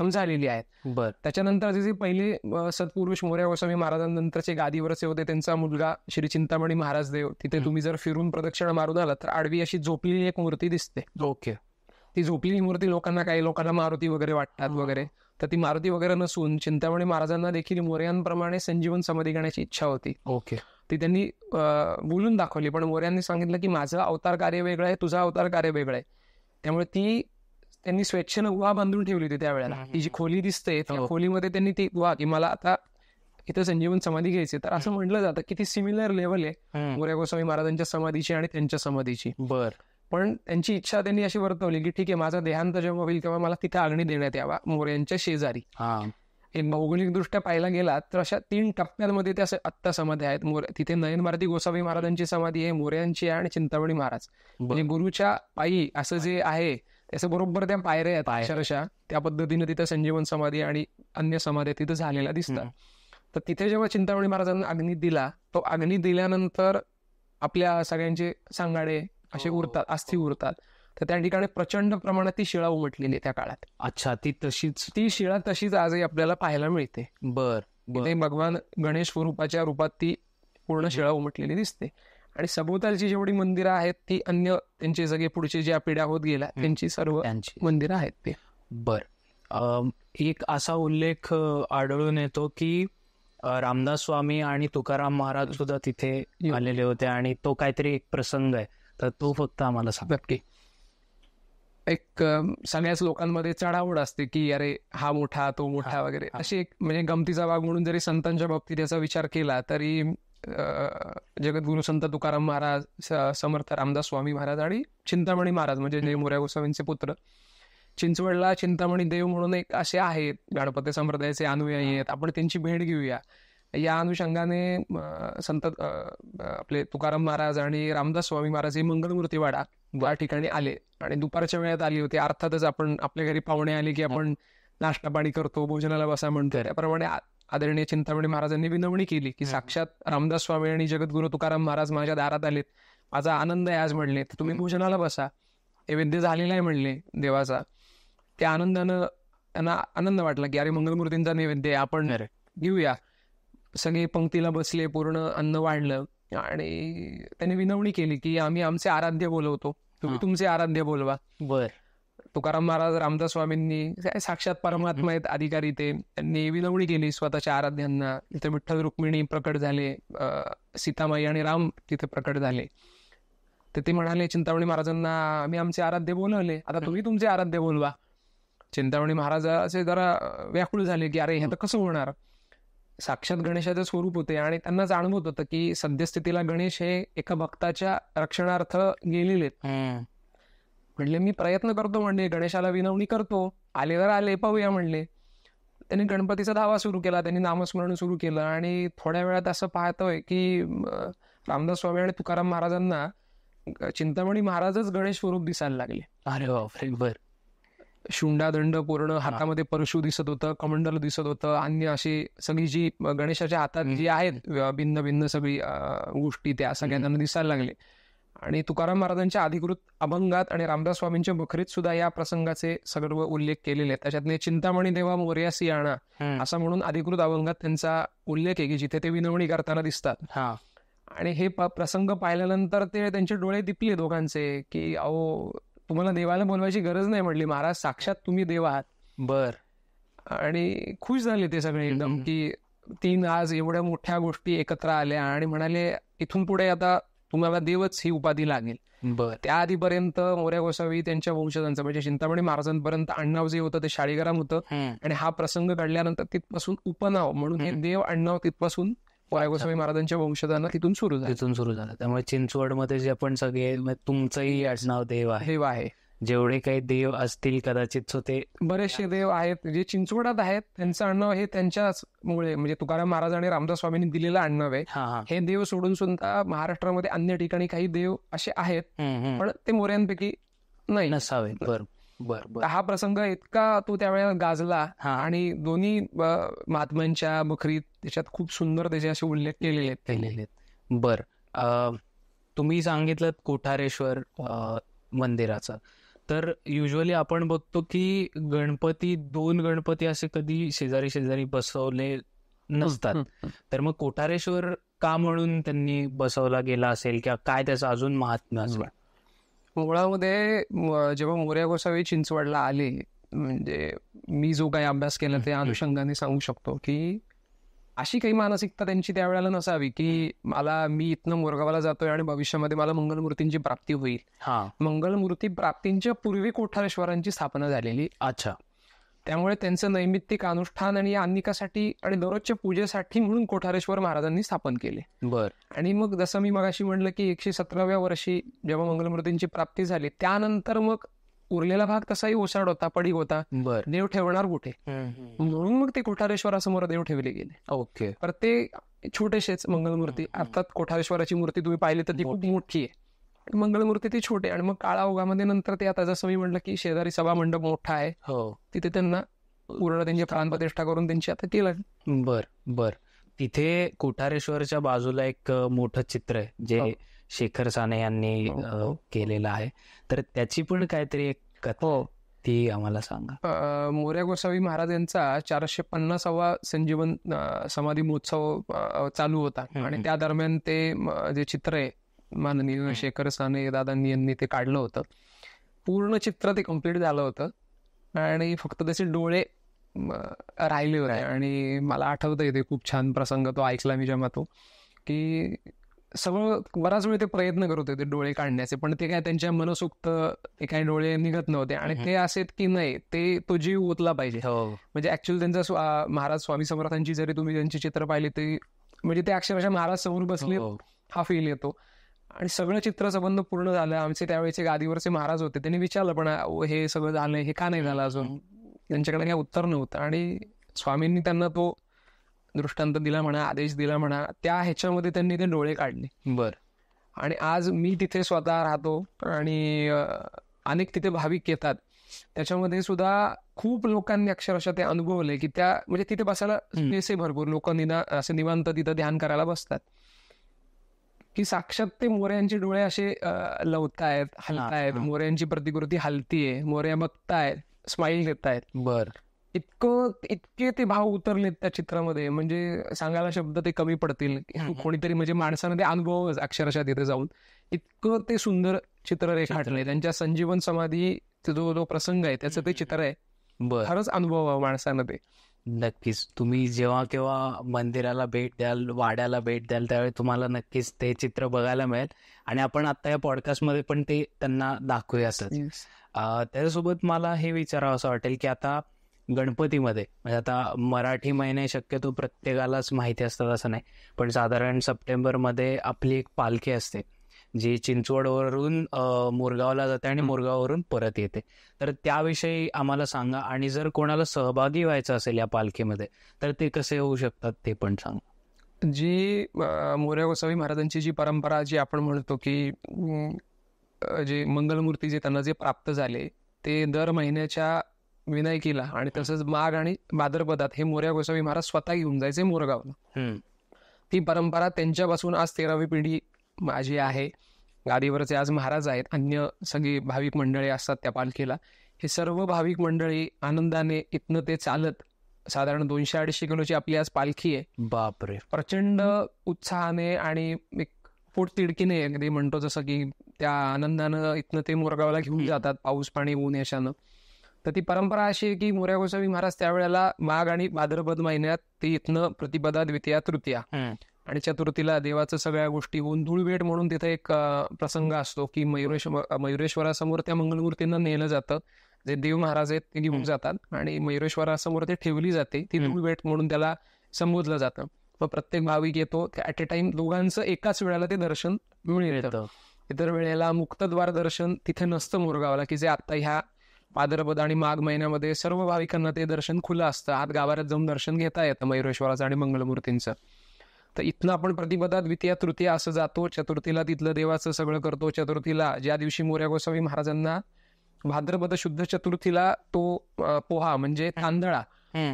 झालेली आहेत. त्याच्यानंतर जे पहिले सत्पुरुष मोरया गोसावी महाराजांनंतरचे गादीवरचे होते त्यांचा मुलगा श्री चिंतामणी महाराज देव, तिथे तुम्ही जर फिरून प्रदक्षिणा मारून आला तर आडवी अशी झोपलेली एक मूर्ती दिसते. ती झोपलेली मूर्ती काही लोकांना मारुती वगैरे वाटतात वगैरे, तर ती मारुती वगैरे नसून चिंतामणी महाराजांना देखील मोरयांप्रमाणे संजीवन समाधी घेण्याची इच्छा होती. ती त्यांनी बोलून दाखवली, पण मोरयांनी सांगितलं की माझं अवतार कार्य वेगळं आहे, तुझा अवतार कार्य वेगळं आहे. त्यामुळे ती त्यांनी स्वेच्छेनं गुहा बांधून ठेवली होती त्यावेळेला. ती जी खोली दिसते त्या खोलीमध्ये त्यांनी ती गुहा की मला आता इथं संजीवन समाधी घ्यायची. तर असं म्हटलं जातं की ती सिमिलर लेवल आहे मोरया गोसावी महाराजांच्या समाधीची आणि त्यांच्या समाधीची. पण त्यांची इच्छा त्यांनी अशी वर्तवली की ठीक आहे माझा देहांत जेव्हा होईल तेव्हा मला तिथे अग्नी देण्यात यावा मोरयांच्या शेजारी. एक भौगोलिक दृष्ट्या पाहायला गेला तर अशा 3 टप्प्यांमध्ये त्या आत्ता समाध्या आहेत. तिथे नयन भारती गोसावी महाराजांची समाधी आहे, मोरयांची आहे आणि चिंतामणी महाराज. म्हणजे गुरुच्या पायी असं जे आहे त्याचं बरोबर त्या पायऱ्या आहेत अक्षरशः त्या पद्धतीने तिथे संजीवन समाधी आणि अन्य समाध्या तिथं झालेल्या दिसतात. तर तिथे जेव्हा चिंतामणी महाराजांना अग्नी दिला, तो अग्नी दिल्यानंतर आपल्या सगळ्यांचे सांगाडे असे उरतात, अस्थी उरतात. तर त्या ठिकाणी प्रचंड प्रमाणात ती शिळा उमटलेली त्या काळात. अच्छा, ती शिळा तशीच आजही आपल्याला पाहायला मिळते. तिथे भगवान गणेश स्वरूपाच्या रूपात ती पूर्ण शिळा उमटलेली दिसते. आणि सभोवतालची जेवढी मंदिरं आहेत ती अन्य त्यांचे सगळे पुढचे ज्या पिढ्या होत गेल्या त्यांची सर्व मंदिरं आहेत ते. एक असा उल्लेख आढळून येतो की रामदास स्वामी आणि तुकाराम महाराज सुद्धा तिथे आलेले होते आणि तो काहीतरी एक प्रसंग आहे, तर तो फक्त आम्हाला सांग. नक्की. एक सगळ्याच लोकांमध्ये चढावड असते की अरे हा मोठा तो मोठा वगैरे, अशी एक म्हणजे गमतीचा भाग म्हणून जरी संतांच्या बाबतीत याचा विचार केला तरी जगद्गुरु संत तुकाराम महाराज, समर्थ रामदास स्वामी महाराज आणि चिंतामणी महाराज म्हणजे जे मोरया गोसावींचे पुत्र. चिंचवडला चिंतामणी देव म्हणून एक असे आहेत, गणपती संप्रदायाचे अनुयायी आहेत. आपण त्यांची भेट घेऊया. या अनुषंगाने संत आपले तुकाराम महाराज आणि रामदास स्वामी महाराज हे मंगलमूर्ती वाडा या ठिकाणी आले आणि दुपारच्या वेळात आली होती. अर्थातच आपण आपल्या घरी पाहुणे आले की आपण नाश्ता पाणी करतो, भोजनाला बसा म्हणतो. त्याप्रमाणे आदरणीय चिंतामणी महाराजांनी विनवणी केली की साक्षात रामदास स्वामी आणि जगद्गुरु तुकाराम महाराज माझ्या दारात आलेत, माझा आनंद आहे आज म्हणले, तर तुम्ही भोजनाला बसा. नैवेद्य झालेला आहे म्हणले देवाचा. त्या आनंदानं त्यांना आनंद वाटला की अरे मंगलमूर्तींचा नैवेद्य आपण घेऊया. सगळे पंक्तीला बसले, पूर्ण अन्न वाढलं आणि त्यांनी विनवणी केली की आम्ही आमचे आराध्य बोलवतो, तुम्ही तुमचे आराध्य बोलवा. बर. तुकाराम महाराज रामदास स्वामींनी साक्षात परमात्मा आहेत अधिकारी, त्यांनी विनवणी केली स्वतःच्या आराध्यांना. तिथे विठ्ठल रुक्मिणी प्रकट झाले, सीतामाई आणि राम तिथे प्रकट झाले. तर ते म्हणाले चिंतामणी महाराजांना आम्ही आमचे आराध्य बोलवले, आता तुम्ही तुमचे आराध्य बोलवा. चिंतामणी महाराज असे जरा व्याकुळ झाले की अरे हे तर कसं होणार. साक्षात गणेशाचं स्वरूप होते आणि त्यांना जाणवत होतं की सद्यस्थितीला गणेश हे एका भक्ताच्या रक्षणार्थ गेलेले. म्हणले मी प्रयत्न करतो, म्हणले गणेशाला विनवणी करतो, आले तर आले, पाहूया म्हणले. त्यांनी गणपतीचा धावा सुरू केला, त्यांनी नामस्मरण सुरू केलं आणि थोड्या वेळात असं पाहतोय की रामदास स्वामी आणि तुकाराम महाराजांना चिंतामणी महाराजच गणेश स्वरूप दिसायला लागले. अरे बापरे. बर. शुंडादंड पूर्ण, हातामध्ये परशु दिसत होतं, कमंडल दिसत होतं, अन्य अशी सगळी जी गणेशाच्या हातात जी आहेत भिन्न भिन्न सगळी गोष्टी त्या सगळ्या त्यांना दिसायला लागले. आणि तुकाराम महाराजांच्या अधिकृत अभंगात आणि रामदास स्वामींच्या बखरीत सुद्धा या प्रसंगाचे सर्व उल्लेख केलेले आहेत. त्याच्यातले चिंतामणी देवा मोरयासी आणा असा म्हणून अधिकृत अभंगात त्यांचा उल्लेख आहे की जिथे ते विनवणी करताना दिसतात. आणि हे प्रसंग पाहिल्यानंतर ते त्यांचे डोळे दिपले दोघांचे की अहो तुम्हाला देवाला बोलवायची गरज नाही म्हटली, महाराज साक्षात तुम्ही देव आहात. बर. आणि खुश झाले ते सगळे एकदम की तीन आज एवढ्या मोठ्या गोष्टी एकत्र आल्या आणि म्हणाले इथून पुढे आता तुम्हाला देवच ही उपाधी लागेल. बर. त्या आधीपर्यंत मोरया गोसावी त्यांच्या वंशजांचं म्हणजे चिंतामणी महाराजांपर्यंत आडनाव जे होतं ते शाळीग्राम होतं आणि हा प्रसंग घडल्यानंतर तिथपासून उपनाव म्हणून हे देव आडनाव तिथपासून मोरया गोसावी महाराजांच्या वंशजांना तिथून सुरू झालं. त्यामुळे चिंचवडमध्ये जे आपण सगळे तुमचंही आडनाव देव आहे, देव आहे, जेवढे काही देव असतील कदाचित ते बरेचसे देव आहेत जे चिंचवडात आहेत, त्यांचं आडनाव हे त्यांच्यामुळे म्हणजे तुकाराम महाराज आणि रामदास स्वामींनी दिलेलं आडनाव आहे. हे देव सोडून सुद्धा महाराष्ट्रामध्ये अन्य ठिकाणी काही देव असे आहेत पण ते मोऱ्यांपैकी नाही नसावे. बर बर बर. हा प्रसंग इतका तो त्यावेळेला गाजला आणि दोन्ही महात्म्यांच्या बखरीत त्याच्यात खूप सुंदर त्याचे असे उल्लेख केलेले आहेत. बर. तुम्ही सांगितलं कोठारेश्वर मंदिराचा, तर युजली आपण बघतो की दोन गणपती असे कधी शेजारी शेजारी बसवले नसतात. तर मग कोठारेश्वर का म्हणून त्यांनी बसवला गेला असेल किंवा काय त्याचं अजून महात्म्य असेल? मुळामध्ये जेव्हा मोरया गोसावी चिंचवडला आले, म्हणजे मी जो काही अभ्यास केला त्या अनुषंगाने सांगू शकतो की अशी काही मानसिकता त्यांची त्यावेळेला नसावी की मी इथनं मोरगावाला जातोय आणि भविष्यामध्ये मला मंगलमूर्तींची प्राप्ती होईल. मंगलमूर्ती प्राप्तींच्या पूर्वी कोठारेश्वरांची स्थापना झालेली. अच्छा. त्यामुळे त्यांचं नैमित्तिक अनुष्ठान आणि अनिकासाठी आणि दररोजच्या पूजेसाठी म्हणून कोठारेश्वर महाराजांनी स्थापन केले. बर. आणि मग जसं मी मगाशी म्हटलं की 117व्या वर्षी जेव्हा मंगलमूर्तींची प्राप्ती झाली त्यानंतर मग उरलेला भाग तसाही ओसाड होता, पडीक होता. देव ठेवणार कुठे, म्हणून मग ते कोठारेश्वरासमोर देव ठेवले गेले. ओके. तर ते छोटेसेच मंगलमूर्ती, अर्थात कोठारेश्वराची मूर्ती तुम्ही पाहिली तर ती खूप मोठी आहे, मंगलमूर्ती ती छोटे. आणि मग काळाओघामध्ये नंतर ते आता जसं मी म्हटलं की शेजारी सभा मंडप मोठा आहे, तिथे त्यांना पूर्ण त्यांची प्राणप्रतिष्ठा करून त्यांची आता केलं. बर बर. तिथे कोठारेश्वरच्या बाजूला एक मोठं चित्र आहे जे शेखर साने यांनी केलेलं आहे, तर त्याची पण काहीतरी एक कथा ती आम्हाला सांगा. मोरया गोसावी महाराज यांचा 450वा संजीवन समाधी महोत्सव चालू होता आणि त्या दरम्यान ते जे चित्र आहे माननीय शेखर साने दादांनी यांनी ते काढलं होतं. पूर्ण चित्र ते कम्प्लीट झालं होतं आणि फक्त त्याचे डोळे राहिले होते. आणि मला आठवतंय ते खूप छान प्रसंग तो ऐकला मी जेव्हा तो की सगळं बराच वेळ ते प्रयत्न करत होते ते डोळे काढण्याचे, पण ते काय त्यांच्या मनसोक्त ते काही डोळे निघत नव्हते. आणि ते असेत की नाही ते तो जीव ओतला पाहिजे. म्हणजे ऍक्च्युअली त्यांचा महाराज स्वामी समर्थांची जरी तुम्ही त्यांची चित्र पाहिली ते म्हणजे ते अक्षरशः महाराज समोर बसले हा फील येतो. आणि सगळं चित्रसंबंध पूर्ण झालं. आमचे त्यावेळेचे गादीवरचे महाराज होते, त्यांनी विचारलं पण हे सगळं झालंय, हे का नाही झालं अजून. त्यांच्याकडे काही उत्तर नव्हतं आणि स्वामींनी त्यांना तो दृष्टांत दिला म्हणा, आदेश दिला म्हणा, त्या ह्याच्यामध्ये त्यांनी ते डोळे काढले. बर. आणि आज मी तिथे स्वतः राहतो आणि अनेक तिथे भाविक येतात. त्याच्यामध्ये सुद्धा खूप लोकांनी अक्षरशः ते अनुभवले की त्या म्हणजे तिथे बसायला स्पेस आहे भरपूर, लोक असे निवांत तिथं ध्यान करायला बसतात, की साक्षात ते मोऱ्यांचे डोळे असे लवतायत, हलतायत, मोऱ्यांची प्रतिकृती हलतीये, मोऱ्या बघतायत, स्माईल देतायत. बर. इतके ते भाव उतरलेत त्या चित्रामध्ये, म्हणजे सांगायला शब्द ते कमी पडतील. कोणीतरी म्हणजे माणसानं ते अनुभव अक्षरशः तिथे जाऊन इतकं ते सुंदर चित्र रेखाटलंय. त्यांच्या संजीवन समाधी जो प्रसंग आहे त्याचं ते चित्र आहे. खरंच अनुभव माणसानं ते. नक्कीच तुम्ही जेव्हा केव्हा मंदिराला भेट द्याल, वाड्याला भेट द्याल, त्यावेळी तुम्हाला नक्कीच ते चित्र बघायला मिळेल आणि आपण आता या पॉडकास्टमध्ये पण ते त्यांना दाखवूया असंच. त्याच्यासोबत मला हे विचारावं असं वाटेल की आता गणपतीमध्ये म्हणजे आता मराठी महिने शक्यतो प्रत्येकालाच माहिती असतात असं नाही, पण साधारण सप्टेंबरमध्ये आपली एक पालखी असते जी चिंचवडवरून मोरगावला जाते आणि मोरगाववरून परत येते. तर त्याविषयी आम्हाला सांगा आणि जर कोणाला सहभागी व्हायचं असेल या पालखीमध्ये तर ते कसे होऊ शकतात ते पण सांगा. जी मोरया गोसावी महाराजांची जी परंपरा जी आपण म्हणतो की जे मंगलमूर्ती जे त्यांना जे प्राप्त झाले ते दर महिन्याच्या विनायकीला आणि तसंच माघ आणि भाद्रपदात हे मोरया गोसावी महाराज स्वतः घेऊन जायचे मोरगावला. ती परंपरा त्यांच्यापासून आज 13वी पिढी माझी आहे. गादीवरचे आज महाराज आहेत, अन्य सगळी भाविक मंडळी असतात त्या पालखीला. हे सर्व भाविक मंडळी आनंदाने इथनं ते चालत साधारण 200-250 किलोची आपली आज पालखी आहे. बापरे. प्रचंड उत्साहाने आणि एक पोटतिडकीने अगदी म्हणतो जसं की त्या आनंदानं इथनं ते मोरगावला घेऊन जातात, पाऊस पाणी ऊन याच्यानं. तर ती परंपरा अशी आहे की मोरया गोसावी महाराज त्यावेळेला माघ आणि भाद्रपद महिन्यात ते इथनं प्रतिपदा, द्वितीया, तृतीया आणि चतुर्थीला देवाचं सगळ्या गोष्टी होऊन धूळभेट म्हणून तिथे एक प्रसंग असतो की मयुरेश्वरासमोर त्या मंगलमूर्तींना नेलं जातं. जे देव महाराज आहेत ते घेऊन जातात आणि मयुरेश्वरासमोर ते ठेवली जाते. ती धूळभेट म्हणून त्याला संबोधलं जातं. मग प्रत्येक भाविक येतो, ऍट अ टाइम दोघांचं एकाच वेळेला ते दर्शन मिळून येतं. इतर वेळेला मुक्तद्वार दर्शन तिथे नसतं मोरगावला, की जे आता ह्या भाद्रपद आणि माघ महिन्यामध्ये सर्व भाविकांना ते दर्शन खुलं असतं. आत गाभाऱ्यात जाऊन दर्शन घेता येतं मयुरेश्वराचं आणि मंगलमूर्तींचं. तर इथनं आपण प्रतिपदा, द्वितीया, तृतीया असं जातो. चतुर्थीला तिथलं देवाचं सगळं करतो. चतुर्थीला ज्या दिवशी मोरया गोसावी महाराजांना भाद्रपद शुद्ध चतुर्थीला तो पोहा म्हणजे तांदळा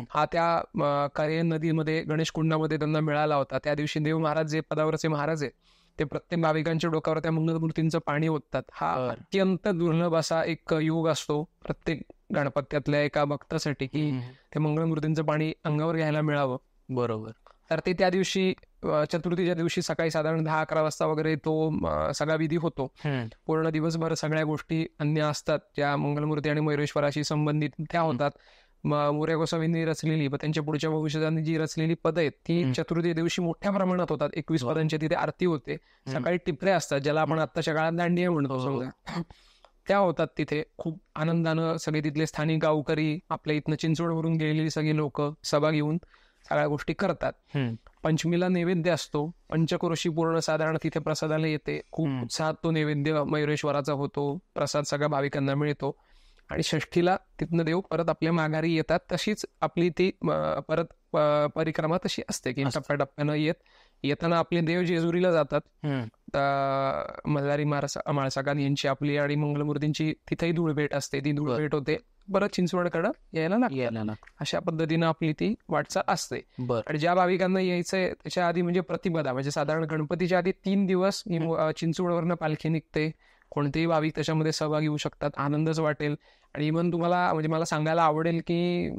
हा त्या कार्य नदीमध्ये गणेश कुंडामध्ये त्यांना मिळाला होता, त्या दिवशी देव महाराज जे पदावरचे महाराज आहेत ते प्रत्येक भाविकांच्या डोक्यावर त्या मंगलमूर्तींचं पाणी ओततात. हा अत्यंत दुर्लभ असा एक योग असतो प्रत्येक गणपत्यातल्या एका भक्तासाठी की ते मंगलमूर्तींचं पाणी अंगावर घ्यायला मिळावं. बरोबर. तर ते त्या दिवशी चतुर्थीच्या दिवशी सकाळी साधारण 10-11 वाजता वगैरे तो सगळा विधी होतो. पूर्ण दिवसभर सगळ्या गोष्टी अन्य असतात ज्या मंगलमूर्ती आणि मयुरेश्वराशी संबंधित त्या होतात. मोरया गोसावींनी रचलेली व त्यांच्या पुढच्या भविष्याने जी रचलेली पद आहेत ती चतुर्थी दिवशी मोठ्या प्रमाणात होतात. 21 पदांच्या तिथे आरती होते. सकाळी टिपऱ्या असतात ज्याला आपण आत्ताच्या काळात दांडिया म्हणतो समजा, त्या होतात तिथे. खूप आनंदानं सगळे तिथले स्थानिक गावकरी, आपल्या इथनं चिंचवडवरून गेलेली सगळी लोक सभा घेऊन सगळ्या गोष्टी करतात. पंचमीला नैवेद्य असतो. पंचक्रोशी पूर्ण साधारण तिथे प्रसादाला येते. खूप उत्साहात तो नैवेद्य मयुरेश्वराचा होतो. प्रसाद सगळ्या भाविकांना मिळतो. आणि षष्ठीला तिथनं देव परत आपल्या माघारी येतात. तशीच आपली ती परत परिक्रमा तशी असते की टप्प्याटप्प्यानं येताना आपले देव जेजुरीला जातात. मल्हारी माळसाकान यांची आपली आणि मंगलमूर्तींची तिथेही धूळभेट असते. ती धूळभेट होते, परत चिंचवडकडं यायला लागतं. अशा पद्धतीनं आपली ती वाटचाल असते. आणि ज्या भाविकांना यायचंय त्याच्या आधी म्हणजे प्रतिपदा म्हणजे साधारण गणपतीच्या आधी 3 दिवस चिंचवडवरनं पालखी निघते. कोणतेही भाविक त्याच्यामध्ये सहभागी होऊ शकतात. आनंदच वाटेल. आणि इव्हन तुम्हाला म्हणजे मला सांगायला आवडेल की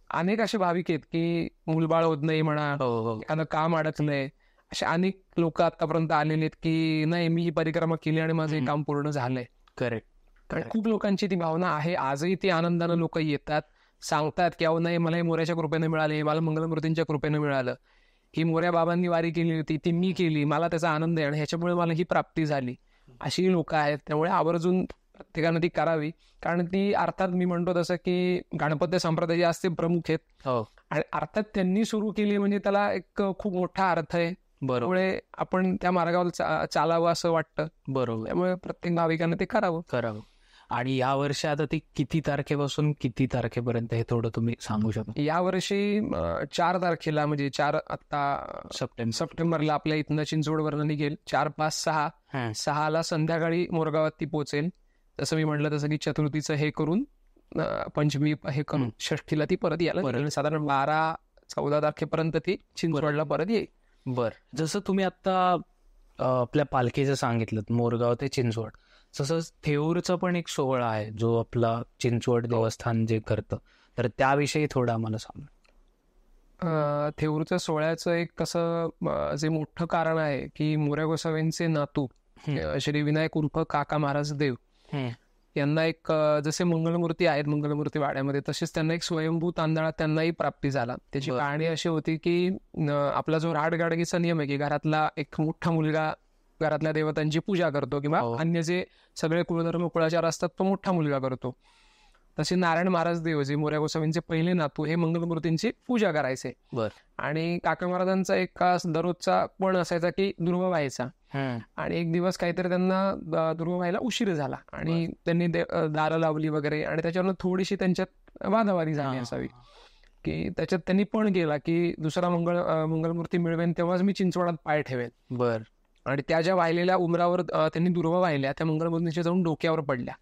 अनेक असे भाविक आहेत की मूलबाळ होत नाही म्हणा, एखादं काम अडकलंय, असे अनेक लोक आतापर्यंत आलेले आहेत की नाही मी ही परिक्रमा केली आणि माझं हे काम पूर्ण झालंय. करेक्ट. कारण खूप लोकांची ती भावना आहे. आजही ती आनंदानं लोक येतात, सांगतात की अहो नाही मला हे मोऱ्याच्या कृपेने मिळाले, मला मंगलमूर्तींच्या कृपेने मिळालं, ही मोऱ्या बाबांनी वारी केली होती ती मी केली, मला त्याचा आनंद आहे आणि ह्याच्यामुळे मला ही प्राप्ती झाली. अशी लोक आहेत. त्यामुळे आवर्जून प्रत्येकानं ती करावी. कारण ती अर्थात मी म्हणतो तसं की गणपती संप्रदाय असते प्रमुख आहेत आणि अर्थात त्यांनी सुरू केली म्हणजे त्याला एक खूप मोठा अर्थ आहे. बरोबर. त्यामुळे आपण त्या मार्गावर चालावं असं वाटतं. बरोबर. त्यामुळे प्रत्येक भाविकाने ते करावं. आणि या वर्षी आता ती किती तारखेपासून किती तारखेपर्यंत हे थोडं तुम्ही सांगू शकता? या वर्षी 4 तारखेला म्हणजे 4 आता सप्टेंबरला आपल्या इथनं चिंचवडवरनं निघेल. 4, 5, 6ला संध्याकाळी मोरगावात ती पोहोचेल. जसं मी म्हटलं तसं की चतुर्थीचं हे करून पंचमी हे करून षष्ठीला ती परत यायला साधारण 12-14 तारखेपर्यंत ती चिंचवडला परत येईल. बरं. जसं तुम्ही आता आपल्या पालखीचं सांगितलं मोरगाव ते चिंचवड, तसंच थेऊरचा पण एक सोहळा आहे जो आपला चिंचवड देवस्थान जे करतं, तर त्याविषयी थोडं आम्हाला सांगा. थेऊरच्या सोहळ्याचं एक कसं जे मोठं कारण आहे की मोरया गोसावींचे नातू श्री विनायक उर्फ काका महाराज देव यांना एक जसे मंगलमूर्ती आहेत मंगलमूर्ती वाड्यामध्ये, तसेच त्यांना एक स्वयंभू तांदळा त्यांनाही प्राप्ती झाला. त्याची कहाणी अशी होती की आपला जो राडगाडगीचा नियम आहे की घरातला एक मोठा मुलगा घरातल्या देवतांची पूजा करतो किंवा अन्य जे सगळे कुळधर्म कुळाचार असतात तो मोठा मुलगा करतो, तसे नारायण महाराज देव जे मोरया गोसावींचे पहिले नातू हे मंगलमूर्तींची पूजा करायचे. आणि काका महाराजांचा एक दररोजचा पण असायचा की दुर्वा व्हायचा. आणि एक दिवस काहीतरी त्यांना दुर्वा व्हायला उशीर झाला आणि त्यांनी दारं लावली वगैरे आणि त्याच्यावर थोडीशी त्यांच्यात वादावादी झाली असावी की त्याच्यात त्यांनी पण केला की दुसरा मंगलमूर्ती मिळवेन तेव्हाच मी चिंचवडात पाय ठेवेन. आणि त्या ज्या वाहिलेल्या उमरावर त्यांनी दुर्वा वाहिल्या त्या मंगलमूर्तीच्या जाऊन डोक्यावर पडल्या.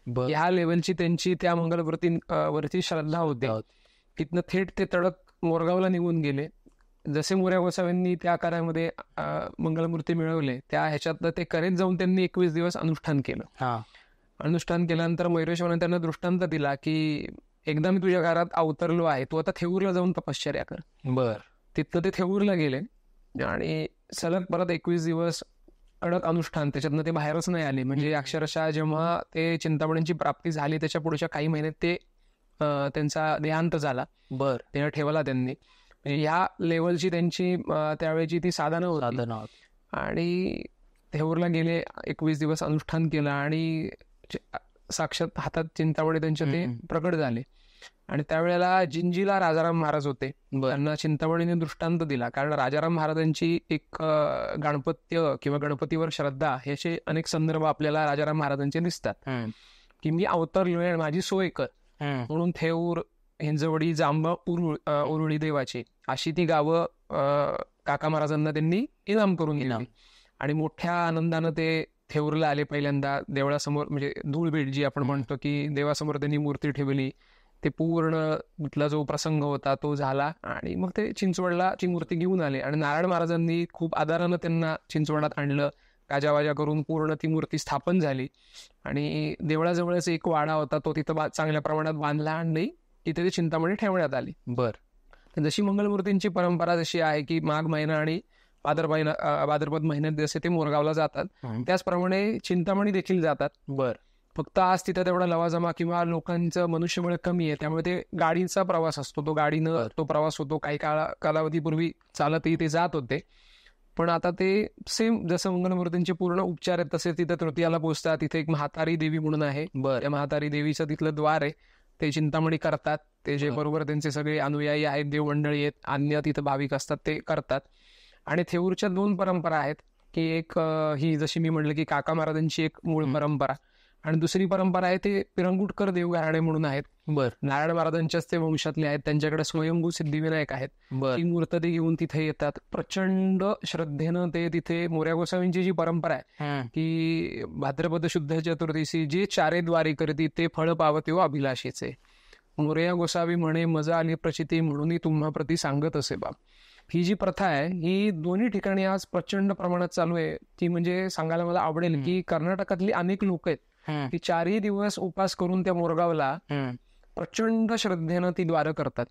ह्या लेवलची त्यांची त्या मंगलमूर्तीवरती श्रद्धा होती. तिथनं थेट ते तडक मोरगावला निघून गेले. जसे मोरया गोसावींनी त्या कार्यामध्ये मंगलमूर्ती मिळवले त्या ह्याच्यात ते करेत जाऊन त्यांनी 21 दिवस अनुष्ठान केलं. अनुष्ठान केल्यानंतर मयुरेश्वराने त्यांना दृष्टांत दिला की एकदा मी तुझ्या घरात अवतरलो आहे, तू आता थेऊरला जाऊन तपश्चर्या कर. तिथनं ते थेऊरला गेले आणि सलग परत 21 दिवस अडक अनुष्ठान, त्याच्यातनं ते बाहेरच नाही आले. म्हणजे अक्षरशः जेव्हा ते चिंतामणींची प्राप्ती झाली त्याच्या पुढच्या काही महिन्यात ते त्यांचा देहांत झाला. देह ठेवला त्यांनी. ह्या लेवलची त्यांची त्यावेळेची ती साधनं होती. आणि थेऊरला गेले, 21 दिवस अनुष्ठान केलं आणि साक्षात हातात चिंतामणी त्यांच्या ते प्रकट झाले. आणि त्यावेळेला जिंजीला राजाराम महाराज होते. त्यांना चिंतामणीने दृष्टांत दिला, कारण राजाराम महाराजांची एक गणपत्य किंवा गणपतीवर श्रद्धा ह्याचे अनेक संदर्भ आपल्याला राजाराम महाराजांचे दिसतात की मी अवतरलोय आणि माझी सोय कर म्हणून. थेऊर, हिंजवडी, जांब, उरुळी देवाची अशी ती गावं काका महाराजांना त्यांनी इनाम करून दिली. आणि मोठ्या आनंदानं ते थेऊरला आले. पहिल्यांदा देवळासमोर म्हणजे धूळभेट जी आपण म्हणतो की देवासमोर त्यांनी मूर्ती ठेवली. ते पूर्ण तिथला जो प्रसंग होता तो झाला आणि मग ते चिंचवडला ची मूर्ती घेऊन आले. आणि नारायण महाराजांनी खूप आदरानं त्यांना चिंचवडात आणलं. गाजावाजा करून पूर्ण ती मूर्ती स्थापन झाली. आणि देवळाजवळच एक वाडा होता, तो तिथं चांगल्या प्रमाणात बांधला आणि तिथे ती चिंतामणी ठेवण्यात आली. जशी मंगलमूर्तींची परंपरा जशी आहे की माघ महिना आणि भाद्रपद महिन्यात जसे ते मोरगावला जातात त्याचप्रमाणे चिंतामणी देखील जातात. फक्त आज तिथं तेवढा लवाजमा किंवा लोकांचं मनुष्यबळ कमी आहे, त्यामुळे ते गाडीचा प्रवास असतो, तो गाडीनं तो प्रवास होतो. काही कालावधीपूर्वी चालतही ते जात होते, पण आता ते सेम जसं मंगलमूर्तींचे पूर्ण उपचार आहेत तसे तिथं तृतीयाला पोहोचतात. तिथे एक म्हातारी देवी म्हणून आहे, त्या म्हातारी देवीचं तिथलं द्वार आहे, ते चिंतामणी करतात. ते जे बरोबर त्यांचे सगळे अनुयायी आहेत, देवमंडळी आहेत, अन्य तिथं भाविक असतात ते करतात. आणि थेऊरच्या 2 परंपरा आहेत की एक ही जशी मी म्हटलं की काका महाराजांची एक मूळ परंपरा आणि दुसरी परंपरा आहे ते पिरंगुटकर देवघराणे म्हणून आहेत. नारायण महाराजांच्याच ते वंशातले आहेत. त्यांच्याकडे स्वयंभू सिद्धिविनायक आहेत. ती मूर्त ते घेऊन तिथे येतात. प्रचंड श्रद्धेनं ते तिथे मोरया गोसावींची जी परंपरा आहे की भाद्रपद शुद्ध चतुर्दशी जे चारेद्वारी करती ते फळ पावते व अभिलाषेचे. मोरया गोसावी म्हणे मज आली प्रचिती म्हणून तुम्हा प्रती सांगत असे बाप. ही जी प्रथा आहे ही दोन्ही ठिकाणी आज प्रचंड प्रमाणात चालू आहे. ती म्हणजे सांगायला मला आवडेल की कर्नाटकातली अनेक लोक आहेत की 4ही दिवस उपास करून त्या मोरगावला प्रचंड श्रद्धेनं ती द्वारं करतात.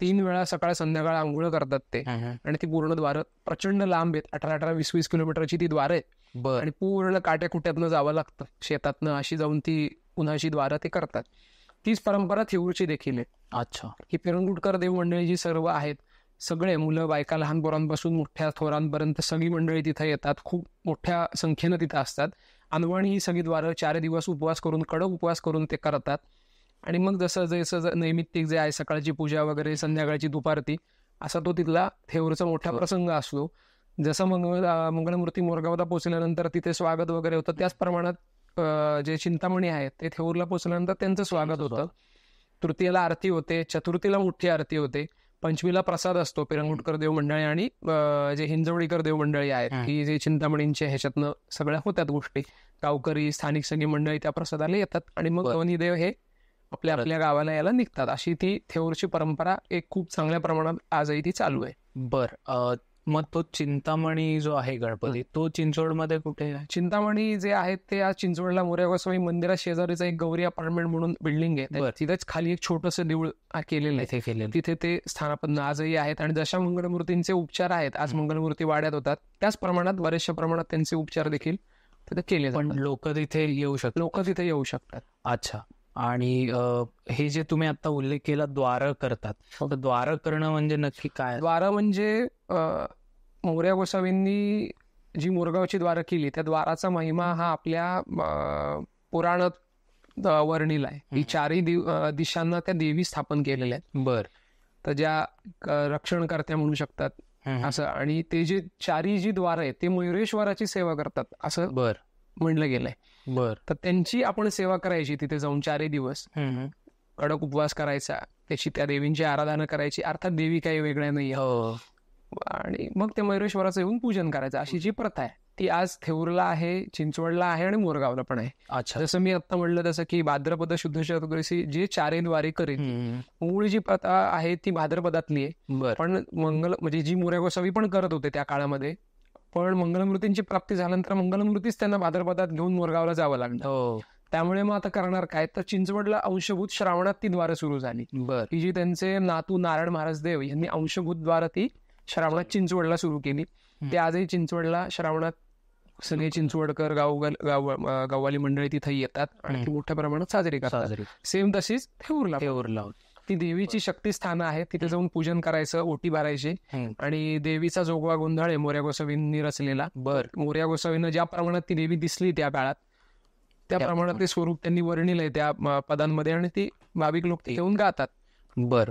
3 वेळा सकाळ संध्याकाळ आंघोळ करतात ते. आणि ती पूर्ण द्वारं प्रचंड लांब आहेत, 18-18, 20-20 किलोमीटरची ती द्वारं आहेत. आणि पूर्ण काट्याकुट्यातनं जावं लागतं, शेतातनं अशी जाऊन ती पुन्हाची द्वारं ते करतात. तीच परंपरा थेऊरची देखील आहे. अच्छा. ही पिरंगुटकर देव मंडळी जी सर्व आहेत, सगळे मुलं बायका लहान पोरांपासून मोठ्या थोरांपर्यंत सगळी मंडळी तिथे येतात. खूप मोठ्या संख्येनं तिथं असतात. अनवाणी ही सगळी द्वारं 4 दिवस उपवास करून, कडक उपवास करून ते करतात. आणि मग जसं नैमित्तिक जे आहे, सकाळची पूजा वगैरे, संध्याकाळची दुपारती, असा तो तिथला थेऊरचा मोठा प्रसंग असतो. जसं मंगळमूर्ती मोरगावला पोहोचल्यानंतर तिथे स्वागत वगैरे होतं, त्याच प्रमाणात जे चिंतामणी आहेत ते थेऊरला पोहोचल्यानंतर त्यांचं स्वागत होतं. तृतीयेला आरती होते, चतुर्थीला मोठी आरती होते, पंचमीला प्रसाद असतो पिरंगुटकर देव मंडळी आणि जे हिंजवडीकर देव मंडळी आहेत की जे चिंतामणींच्या ह्याच्यातनं सगळ्या होत्यात गोष्टी. गावकरी स्थानिक सगळी मंडळी त्या प्रसादाला येतात आणि मग अवनी देव हे आपल्या आपल्या गावाला यायला निघतात. अशी ती थेऊरची परंपरा एक खूप चांगल्या प्रमाणात आजही ती चालू आहे. बर, मग तो चिंतामणी जो आहे गणपती तो चिंचवडमध्ये कुठे आहे? चिंतामणी जे आहेत ते आज चिंचवडला मोरया गोसावी मंदिरा शेजारीचा एक गौरी अपार्टमेंट म्हणून बिल्डिंग आहे, तिथेच खाली एक छोटंसं देऊळ केलेलं आहे, तिथे ते स्थानापन्न आजही आहेत. आणि जशा मंगळमूर्तींचे उपचार आहेत आज मंगळमूर्ती वाड्यात होतात त्याच प्रमाणात बऱ्याचशा प्रमाणात त्यांचे उपचार देखील तिथे केले जातात. पण लोक तिथे येऊ शकतात. अच्छा. आणि हे जे तुम्ही आता उल्लेख केला द्वार करतात, तर द्वार करणं म्हणजे नक्की काय? द्वार म्हणजे मोरया गोसावींनी जी मोरगावची द्वारं केली त्या द्वाराचा महिमा हा आपल्या पुराणात वर्णिला आहे की चारही दिशांना त्या देवी स्थापन केलेल्या आहेत. बर. तर ज्या रक्षणकर्त्या म्हणू शकतात असं. आणि ते जे चारही जी द्वार आहेत ते मयुरेश्वराची सेवा करतात असं म्हणलं गेलंय. बर. तर त्यांची आपण सेवा करायची तिथे जाऊन 4 दिवस कडक उपवास करायचा, त्याची त्या देवींची आराधना करायची. अर्थात देवी काही वेगळ्या नाही आणि मग ते मयुरेश्वराचं येऊन पूजन करायचं अशी जी प्रथा आहे ती आज थेऊरला आहे, चिंचवडला आहे आणि मोरगावला पण आहे. अच्छा. जसं मी आता म्हणलं तसं की भाद्रपद शुद्ध चतुर्दशी जे 4 द्वारे करेल, मूळ जी प्रथा आहे ती भाद्रपदातली आहे. पण म्हणजे जी मोरया गोसावी पण करत होते त्या काळामध्ये, पण मंगलमूर्तींची प्राप्ती झाल्यानंतर मंगलमूर्तीच त्यांना भाद्रपदात घेऊन मोरगावला जावं लागलं. त्यामुळे मग आता करणार काय, तर चिंचवडला अंशभूत श्रावणात ती द्वारं सुरू झाली की जी त्यांचे नातू नारायण महाराज देव यांनी अंशभूत द्वारं ती श्रावणात चिंचवडला सुरू केली. ते आजही चिंचवडला श्रावणात सगळे चिंचवडकर गाववाली मंडळी तिथे येतात आणि ती मोठ्या प्रमाणात साजरी करतात. सेम तशीच थेऊरला ती देवीची शक्तीस्थानं आहेत, तिथे जाऊन पूजन करायचं, ओटी भरायची. आणि देवीचा जोगवा गोंधळ आहे मोरया गोसावींनी रचलेला. मोरया गोसावींना ज्या प्रमाणात ती देवी दिसली त्या काळात त्या प्रमाणात ते स्वरूप त्यांनी वर्णिलंय त्या पदांमध्ये आणि ती भाविक लोक येऊन गातात. बर.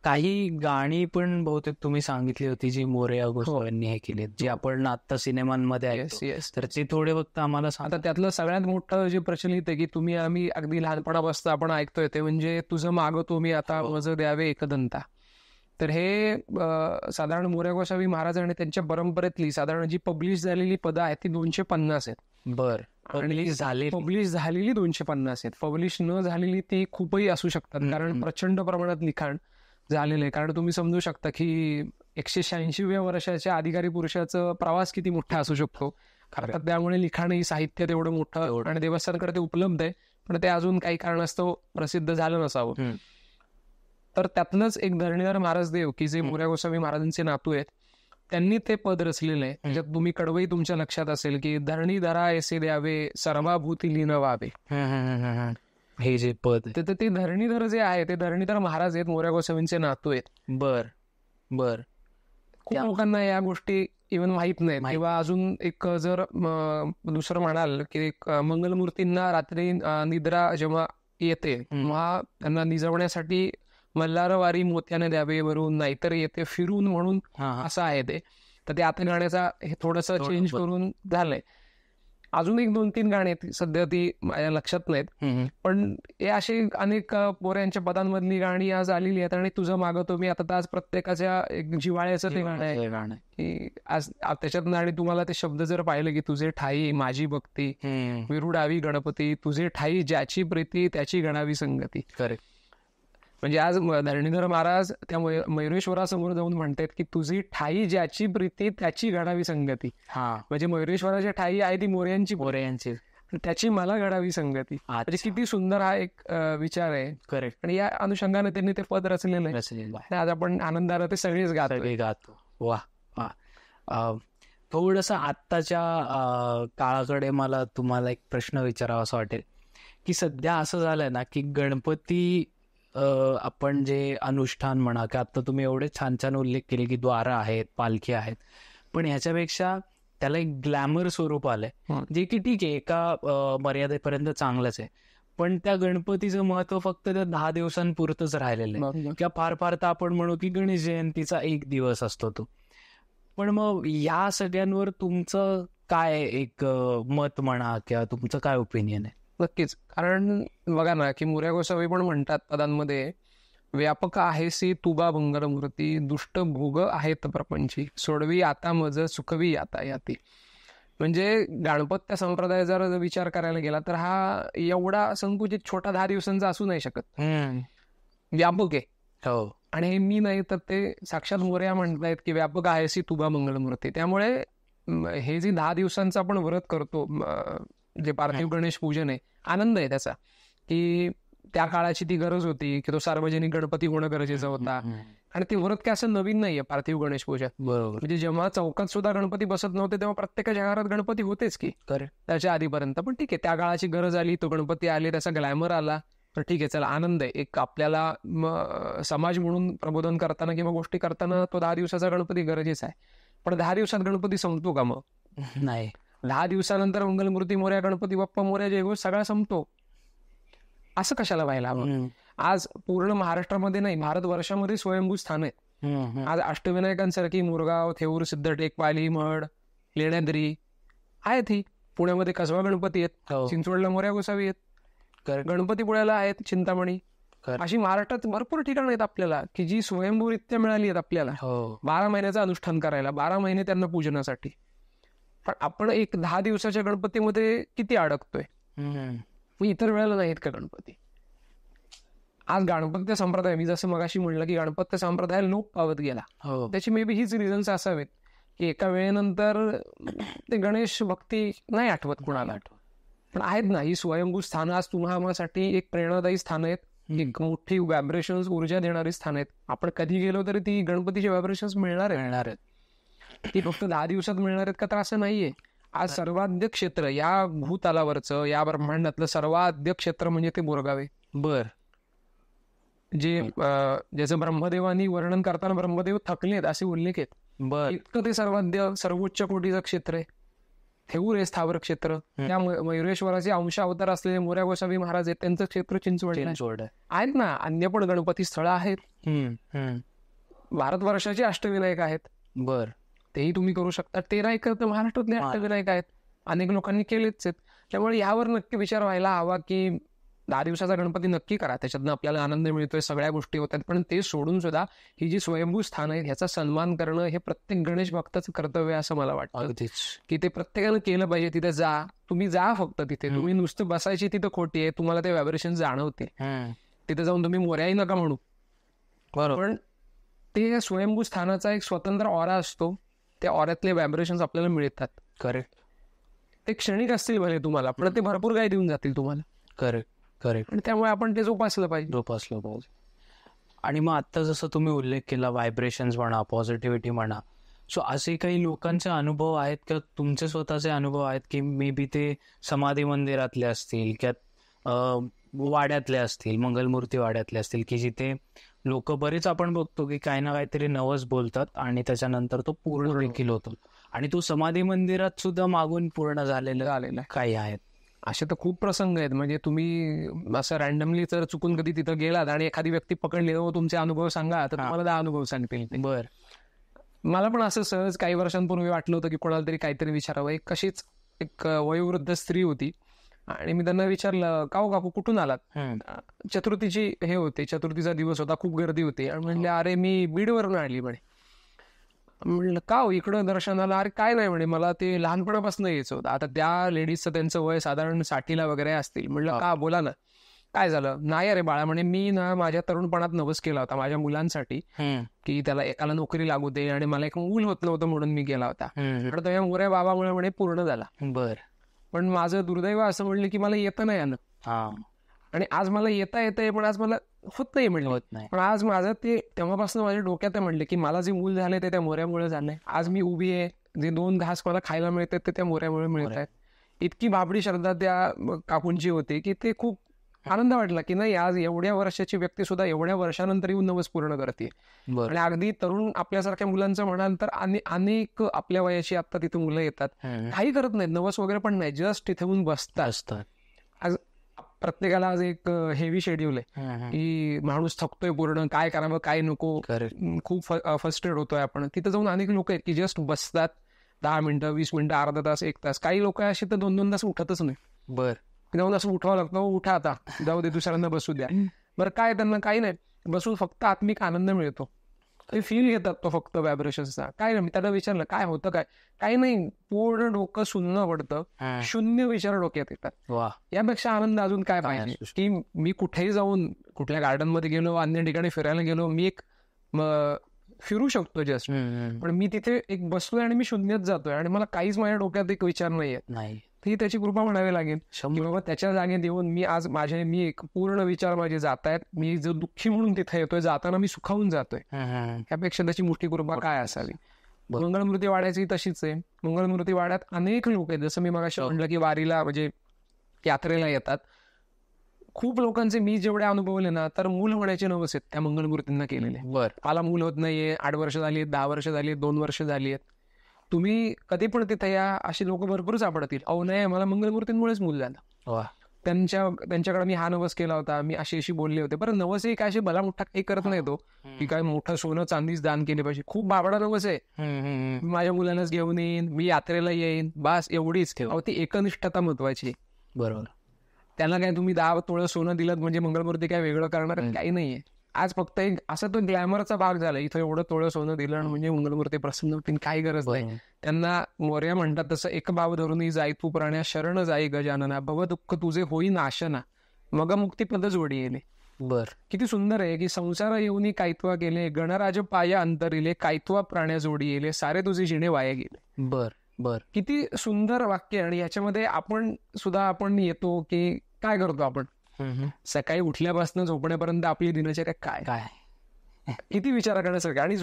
काही गाणी पण बहुतेक तुम्ही सांगितली होती जी मोरया गोसाव्यांनी हे केली, जी आपण आता सिनेमांमध्ये ऐकतो, तर ते थोडे फक्त आम्हाला आता त्यातलं सगळ्यात मोठं जे प्रचलित आहे की आम्ही अगदी लहानपणापासून आपण ऐकतोय ते म्हणजे तुझं मागतो मी आता मज द्यावे एकदंता. तर हे साधारण मोरया गोसावी महाराज आणि त्यांच्या परंपरेतली साधारण जी पब्लिश झालेली पदं आहेत ती 250 आहेत. बर. पब्लिश झालेली 250 आहेत. पब्लिश न झालेली ती खूपही असू शकतात कारण प्रचंड प्रमाणात लिखाण झालेलं आहे. कारण तुम्ही समजू शकता की 186व्या वर्षाच्या अधिकारी पुरुषाचा प्रवास किती मोठा असू शकतो. कारण त्यामुळे लिखाणही साहित्य तेवढं मोठं आणि देवस्थानकडे ते उपलब्ध आहे, पण ते अजून काही कारणास्तव प्रसिद्ध झालं नसावं. तर त्यातनंच एक धरणीधर महाराज देव की जे मोरया गोसावी महाराजांचे नातू आहेत त्यांनी ते पद रचलेलं आहे. त्याच्यात तुम्ही कडवही तुमच्या लक्षात असेल की धरणीधरा ऐसे द्यावे सर्वाभूती लीन व्हावे. हे जे पद तर ते धरणीधर जे आहे ते धरणीधर महाराज आहेत, मोरया गोसावींचे नातू आहेत. बर. खूप लोकांना या गोष्टी इव्हन माहित नाहीत. किंवा अजून एक जर दुसरं म्हणाल की मंगलमूर्तींना रात्री निद्रा जेव्हा येते तेव्हा त्यांना निजवण्यासाठी मल्हारवारी मोत्याने द्यावे वरून नाहीतर येते फिरून म्हणून असं आहे ते. तर ते आता गाण्याचा हे थोडंसं चेंज करून झालंय. अजून एक 2-3 गाणी सध्या ती माझ्या लक्षात नाहीत, पण हे अशी अनेक मोरयांच्या पदांमधली गाणी आज आलेली आहेत. आणि तुझं मागतो मी आता तर आज प्रत्येकाच्या एक जिव्हाळ्याचं ते गाणं आहे की आज त्याच्यातनं. आणि तुम्हाला ते शब्द जर पाहिलं की तुझे ठाई माझी भक्ती विरुडावी गणपती, तुझे ठाई ज्याची प्रीती त्याची गणावी संगती. करेक्ट. म्हणजे आज धरणीधर महाराज त्या मयुरेश्वरासमोर जाऊन म्हणतात की तुझी ठाई ज्याची प्रीती त्याची घडावी संगती. म्हणजे मयुरेश्वराची ठाई आहे ती मोरयांची, त्याची मला घडावी संगती. म्हणजे किती सुंदर हा एक विचार आहे. करेक्ट. आणि या अनुषंगाने त्यांनी ते पद रचलेलं आहे. आज आपण आनंदाला ते सगळेच गातो. वा. थोडंसं आत्ताच्या काळाकडे मला तुम्हाला एक प्रश्न विचारावा असं वाटेल की सध्या असं झालंय ना की गणपती आपण जे अनुष्ठान म्हणा की आता तुम्ही एवढे छान छान उल्लेख केले की द्वारा आहेत, पालखी आहेत, पण ह्याच्यापेक्षा त्याला एक ग्लॅमर स्वरूप आलंय जे की ठीक आहे एका मर्यादेपर्यंत चांगलंच आहे. पण त्या गणपतीचं महत्व फक्त त्या 10 दिवसांपुरतच राहिलेलं आहे. किंवा फार फार तर आपण म्हणू की गणेश जयंतीचा 1 दिवस असतो तो. पण मग या सगळ्यांवर तुमचं काय एक मत म्हणा किंवा तुमचं काय ओपिनियन आहे? नक्कीच. कारण बघा ना, की मोरया गोसावी पण म्हणतात पदांमध्ये, व्यापक आहेसी तुबा मंगलमूर्ती, दुष्ट भोग आहेत प्रपंची, सोडवी आता मज सुखवी आता याती. म्हणजे गणपत्य संप्रदाय जर विचार करायला गेला तर हा एवढा संकुचित छोटा 10 दिवसांचा असू नाही शकत, व्यापक आहे. हो. आणि हे मी नाही तर ते साक्षात मोरया म्हणतायत की व्यापक आहेसी तुबा मंगलमूर्ती. त्यामुळे हे जे 10 दिवसांचं आपण व्रत करतो, जे पार्थिव गणेश पूजन आहे, आनंद आहे त्याचा, की त्या काळाची ती गरज होती की तो सार्वजनिक गणपती होणं गरजेचं होता. आणि ते व्रत काय असं नवीन नाहीये पार्थिव गणेश पूजन. बरोबर. म्हणजे जेव्हा चौकात सुद्धा गणपती बसत नव्हते तेव्हा प्रत्येकाच्या घरात गणपती होतेच की त्याच्या आधीपर्यंत. पण ठीक आहे, त्या काळाची गरज आली, तो गणपती आले, त्याचा ग्लॅमर आला, तर ठीक आहे, चला आनंद आहे. एक आपल्याला समाज म्हणून प्रबोधन करताना किंवा गोष्टी करताना तो 10 दिवसाचा गणपती गरजेचा आहे. पण 10 दिवसात गणपती संपतो का? मग नाही. 10 दिवसानंतर मंगलमूर्ती मोरया, गणपती बाप्पा मोरया, जयघोष सगळा संपतो. असं कशाला व्हायला हवं? आज पूर्ण महाराष्ट्रामध्ये नाही, भारतवर्षामध्ये स्वयंभू स्थान आहेत. आज अष्टविनायकांसारखी मुरगाव, थेऊर, सिद्धटेक, पाली, मड, लेण्याद्री आहेत. ही पुण्यामध्ये कसबा गणपती आहेत, चिंचवडला मोरया गोसावी आहेत, गणपतीपुळ्याला आहेत, चिंतामणी. अशी महाराष्ट्रात भरपूर ठिकाणं आहेत आपल्याला की जी स्वयंभूरित्या मिळाली आहेत आपल्याला 12 महिन्याचं अनुष्ठान करायला, 12 महिने त्यांना पूजनासाठी. पण आपण एक 10 दिवसाच्या गणपतीमध्ये किती अडकतोय? इतर वेळेला नाहीत का गणपती? आज गणपत्य संप्रदाय, मी जसं मगाशी म्हणलं की गणपत्य संप्रदाय लोप पावत गेला. त्याची मे बी हीच रिझन्स असावेत की एका वेळेनंतर ते गणेश भक्ती नाही आठवत कुणाला. पण आहेत ना, ही स्वयंभू स्थानं आज तुम्हाला एक प्रेरणादायी स्थान आहेत, एक मोठी व्हायब्रेशन्स, ऊर्जा देणारी स्थान आहेत. आपण कधी गेलो तरी ती गणपतीचे व्हायब्रेशन्स मिळणार आहेत. ती फक्त 10 दिवसात मिळणार आहेत का? तर असं नाहीये. आज सर्वाध्य क्षेत्र, या भूतलावरचं, या ब्रह्मांडातलं सर्वाध्य क्षेत्र म्हणजे ते बोरगावे. ज्याचं ब्रह्मदेवानी वर्णन करताना ब्रह्मदेव थकलेत असे उल्लेख आहेत. इतकं ते सर्वाध्य सर्वोच्च कोटीचं क्षेत्र आहे. थेऊर आहे स्थावर क्षेत्र. त्या मयुरेश्वराचे अंश अवतार असलेले मोरया गोसावी महाराज आहेत, त्यांचं क्षेत्र चिंचवड आहेत ना. अन्य पण गणपती स्थळं आहेत. भारतवर्षाचे अष्टविनायक आहेत. तेही तुम्ही करू शकता. 13 एकर तर महाराष्ट्रातले अष्टविनायक आहेत, अनेक लोकांनी केलेच आहेत. त्यामुळे यावर नक्की विचार व्हायला हवा की 10 दिवसाचा गणपती नक्की करा, त्याच्यातनं आपल्याला आनंद मिळतोय, सगळ्या गोष्टी होतात. पण ते सोडून सुद्धा ही जी स्वयंभू स्थान आहेत ह्याचा सन्मान करणं हे प्रत्येक गणेश भक्ताचं कर्तव्य असं मला वाटतं की ते प्रत्येकानं केलं पाहिजे. तिथे जा, तुम्ही जा, फक्त तिथे तुम्ही नुसतं बसायची तिथं खोटी आहे, तुम्हाला ते व्हायब्रेशन जाणवते. तिथे जाऊन तुम्ही मोरयाही नका म्हणू, पण ते स्वयंभू स्थानाचा एक स्वतंत्र ऑरा असतो, त्या ऑऱ्यातले व्हायब्रेशन्स आपल्याला मिळतात. करेक्ट. ते क्षणिक असतील भले तुम्हाला, पण ते भरपूर काही देऊन जातील तुम्हाला. करेक्ट. आणि त्यामुळे आपण ते जोपासलं पाहिजे. आणि मग आता जसं तुम्ही उल्लेख केला, व्हायब्रेशन्स म्हणा, पॉझिटिव्हिटी म्हणा, सो असे काही लोकांचे अनुभव आहेत किंवा तुमचे स्वतःचे अनुभव आहेत की मे बी ते समाधी मंदिरातले असतील किंवा वाड्यातले असतील, मंगलमूर्ती वाड्यातले असतील, की जिथे लोक बरेच आपण बघतो की काही ना काहीतरी नवस बोलतात आणि त्याच्यानंतर तो पूर्ण देखील होतो, आणि तो समाधी मंदिरात सुद्धा मागून पूर्ण झालेलं काही आहेत. असे तर खूप प्रसंग आहेत. म्हणजे तुम्ही असं रॅन्डमली जर चुकून कधी तिथं गेलात आणि एखादी व्यक्ती पकडली व तुमचे अनुभव सांगा, तर तुम्हाला 10 अनुभव सांगतील. मला पण असं सहज काही वर्षांपूर्वी वाटलं होतं की कोणाला तरी काहीतरी विचारावं. कशीच एक वयोवृद्ध स्त्री होती आणि मी त्यांना विचारलं, का हो काकू कुठून आलात? चतुर्थीची हे होते, चतुर्थीचा दिवस होता, खूप गर्दी होती. आणि म्हणले, अरे मी बीडवरून आली म्हणे. म्हणलं का हो इकडं दर्शनाला? अरे काय नाही म्हणे, मला ते लहानपणापासून यायचं होतं. आता त्या लेडीजचं त्यांचं वय साधारण 60ला वगैरे असतील. म्हणलं का, बोला ना काय झालं? नाही अरे बाळा म्हणे, मी ना माझ्या तरुणपणात नवस केला होता माझ्या मुलांसाठी की त्याला एकाला नोकरी लागू दे, आणि मला एक मूल होत नव्हतं म्हणून मी गेला होता. तर त्या मोरया बाबामुळे म्हणे पूर्ण झाला. पण माझं दुर्दैव असं म्हणलं की मला येतं नाही आलं, आणि आज मला येतंय पण आज मला होत नाही म्हणलं. पण आज माझं ते तेव्हापासून माझ्या डोक्यात म्हणले की मला जे मूल झालंय ते त्या मोऱ्यामुळे झालंय. आज मी उभी आहे, जे 2 घास मला खायला मिळतात ते त्या मोऱ्यामुळे मिळत आहेत. इतकी बाबडी श्रद्धा त्या काकूंची होती की ते खूप आनंद वाटला की नाही, आज एवढ्या वर्षाची व्यक्ती सुद्धा एवढ्या वर्षानंतर येऊन नवस पूर्ण करते. आणि अगदी तरुण आपल्यासारख्या मुलांचं म्हणाल तर अनेक आपल्या वयाची आता तिथे मुलं येतात, काही करत नाहीत, नवस वगैरे पण नाही, जस्ट तिथे येऊन बसतात. आज प्रत्येकाला आज एक हेवी शेड्यूल आहे की माणूस थकतोय पूर्ण, काय करावं काय नको, खूप फ्रस्ट्रेट होतोय आपण. तिथं जाऊन अनेक लोक आहेत की जस्ट बसतात 10 मिनिटं 20 मिनिटं अर्धा तास 1 तास. काही लोक असे तर 2-2 तास उठतच नाही. जाऊन असं उठावं लागतं, उठा आता, जाऊ दे दुसऱ्यांना बसू द्या. बरं काय त्यांना काही नाही, बसून फक्त आत्मिक आनंद मिळतो, ते फील घेतात तो फक्त व्हायब्रेशन्सचा. काय नाही, मी त्याला विचारलं काय होतं काय, काही नाही, पूर्ण डोकं सुन्न पडतं, शून्य विचार डोक्यात येतात. यापेक्षा आनंद अजून काय पाहिजे. की मी कुठेही जाऊन कुठल्या गार्डन मध्ये गेलो, अन्य ठिकाणी फिरायला गेलो, मी एक फिरू शकतो जस्ट, पण मी तिथे एक बसलोय आणि मी शून्यच जातोय आणि मला काहीच माझ्या डोक्यात एक विचार नाही. ही त्याची कृपा म्हणावी लागेल की बाबा त्याच्या जागेत येऊन मी आज मी एक पूर्ण विचार माझे जात आहेत, मी जो दुःखी म्हणून तिथे येतोय, जाताना मी सुखावून जातोय. त्यापेक्षा त्याची मोठी कृपा काय असावी. मंगळमूर्ती वाड्याची तशीच आहे. मंगळमूर्ती वाड्यात अनेक लोक आहेत, जसं मी मगाशी म्हटलं की वारीला म्हणजे यात्रेला येतात. खूप लोकांचे मी जेवढे अनुभवले ना, तर मूल होण्याचे नवस आहेत त्या मंगळमूर्तींना केलेले. मला मूल होत नाहीये, 8 वर्ष झाली, 10 वर्ष झाली, 2 वर्ष झाली आहेत. तुम्ही कधी पण तिथे या, अशी लोक भरपूर सापडतील. अहो नाही, मला मंगळमूर्तींमुळेच मूल झालं. त्यांच्याकडे मी हा नवस केला होता, मी अशी बोलले होते. बरं नवसही काय असे भला मोठा काही करत नाही तो की काय मोठं सोनं चांदीच दान केले पाहिजे. खूप बाबडा नवस आहे, माझ्या मुलांनाच घेऊन येईन, मी यात्रेला येईन, बस एवढीच. अहो ती एकनिष्ठता महत्वाची. बरोबर. त्यांना काय तुम्ही 10 तोळं सोनं दिलं म्हणजे मंगळमूर्ती काय वेगळं करणार काही नाहीये. आज फक्त एक असा तो ग्लॅमरचा भाग झाला, इथं एवढं तोळं सोनं दिलं म्हणजे मंगळमूर्ती प्रसन्न होतील, काही गरज नाही. त्यांना मोर्या म्हणतात तसं, एक बाब धरून जाई तू प्राण्या, शरण जाई गजानना, भव दुःख तुझे होई नाशना, मग मुक्ती पद जोडी येले. किती सुंदर आहे की संसार येऊनी कायत्वा केले, गणराज पाया अंतरिले, कायत्वा प्राण्या जोडी येले, सारे तुझे जिणे वाया गेले. किती सुंदर वाक्य. आणि याच्यामध्ये आपण येतो की काय करतो आपण सकाळी उठल्यापासून झोपण्यापर्यंत आपली दिनचर्या काय किती विचार करण्यासारखं. आणि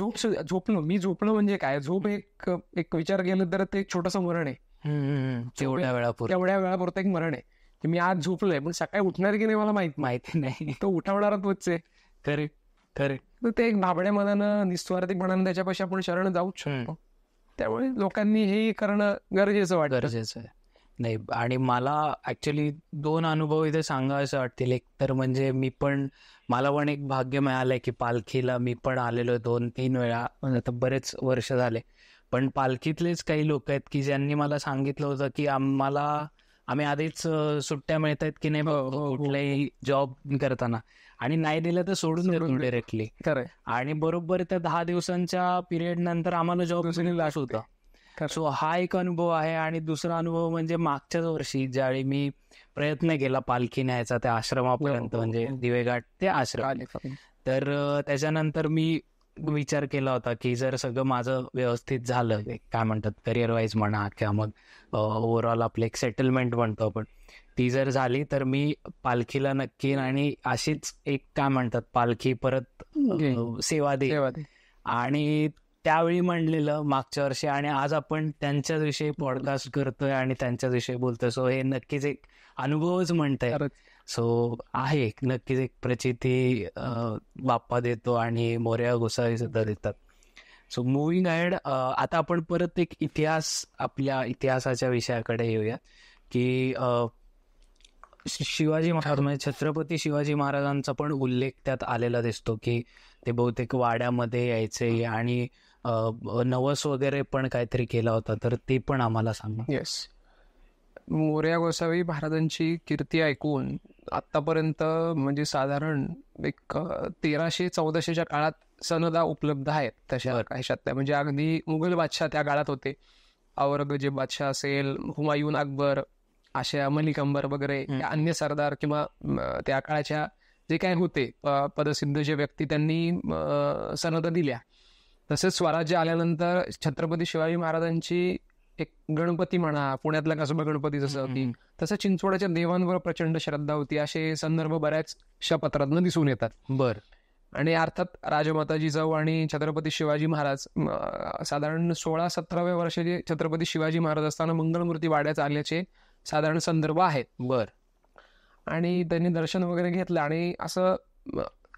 झोपलो म्हणजे काय, झोप एक विचार केलं तर ते एक छोटंसं मरण आहे. तेवढ्या वेळापुरतं एक मरण आहे की मी आज झोपलोय, पण सकाळी उठणार की नाही मला माहिती नाही. तो उठावणारा तोच आहे. खरे ते एक भाबड्या मनानं निस्वार्थीपणानं त्याच्यापाशी आपण शरण जाऊच शकतो. त्यामुळे लोकांनी हे करणं गरजेचं आहे. नाही, आणि मला ऍक्च्युली 2 अनुभव इथे सांगायचे वाटतील. एक तर म्हणजे मला पण एक भाग्य मिळालंय की पालखीला मी पण आलेलो 2-3 वेळा, आता बरेच वर्ष झाले. पण पालखीतलेच काही लोक आहेत की ज्यांनी मला सांगितलं होतं की आम्ही आधीच सुट्ट्या मिळत आहेत की नाही कुठल्याही जॉब करताना, आणि नाही दिलं तर सोडून देतो डायरेक्टली. आणि बरोबर त्या 10 दिवसांच्या पिरियड नंतर आम्हाला जॉब लास्ट होता. सो हा एक अनुभव आहे. आणि दुसरा अनुभव म्हणजे मागच्याच वर्षी ज्यावेळी मी प्रयत्न केला पालखी न्यायचा त्या आश्रमापर्यंत, म्हणजे दिवेघाट ते आश्रम, तर त्याच्यानंतर मी विचार केला होता की जर सगळं माझं व्यवस्थित झालं, काय म्हणतात करिअर वाईज म्हणा किंवा मग ओव्हरऑल आपलं एक सेटलमेंट म्हणतो आपण, ती जर झाली तर मी पालखीला नक्की, आणि अशीच एक काय म्हणतात पालखी परत सेवा दे. आणि त्यावेळी म्हणलेलं मागच्या वर्षी, आणि आज आपण त्यांच्याच विषयी पॉडकास्ट करतोय आणि त्यांच्याच विषयी बोलतोय. सो हे नक्कीच एक अनुभवच म्हणताय. सो आहे नक्कीच एक प्रचिती बाप्पा देतो आणि मोरया गोसावी सुद्धा देतात. सो मुव्हिंग अहेड, आता आपण परत एक आपल्या इतिहासाच्या विषयाकडे येऊया की शिवाजी महाराज म्हणजे छत्रपती शिवाजी महाराजांचा पण उल्लेख त्यात आलेला दिसतो की ते बहुतेक वाड्यामध्ये यायचे आणि नवस वगैरे पण काहीतरी केला होता, तर ते पण आम्हाला सांगा. येस, मोरया गोसावी महाराजांची कीर्ती ऐकून आतापर्यंत म्हणजे साधारण एक 1300-1400च्या काळात सनदा उपलब्ध आहेत तशा काहीशातल्या. म्हणजे अगदी मुघल बादशाह त्या काळात होते, औरंगजेब बादशाह असेल, हुमायून, अकबर, अशा मलिक अंबर वगैरे अन्य सरदार किंवा त्या काळाच्या जे काय होते पदसिद्ध जे व्यक्ती, त्यांनी सनदा दिल्या. तसेच स्वराज्य आल्यानंतर छत्रपती शिवाजी महाराजांची एक गणपती म्हणा, पुण्यातला कसबा गणपती जसं होती तसं चिंचवड्याच्या देवांवर प्रचंड श्रद्धा होती, असे संदर्भ बऱ्याचशा पत्रातनं दिसून येतात. आणि अर्थात राजमाता जिजाऊ आणि छत्रपती शिवाजी महाराज साधारण 16-17व्या वर्षाचे छत्रपती शिवाजी महाराज असताना मंगळमूर्ती वाड्यात आल्याचे साधारण संदर्भ आहेत. आणि त्यांनी दर्शन वगैरे घेतलं. आणि असं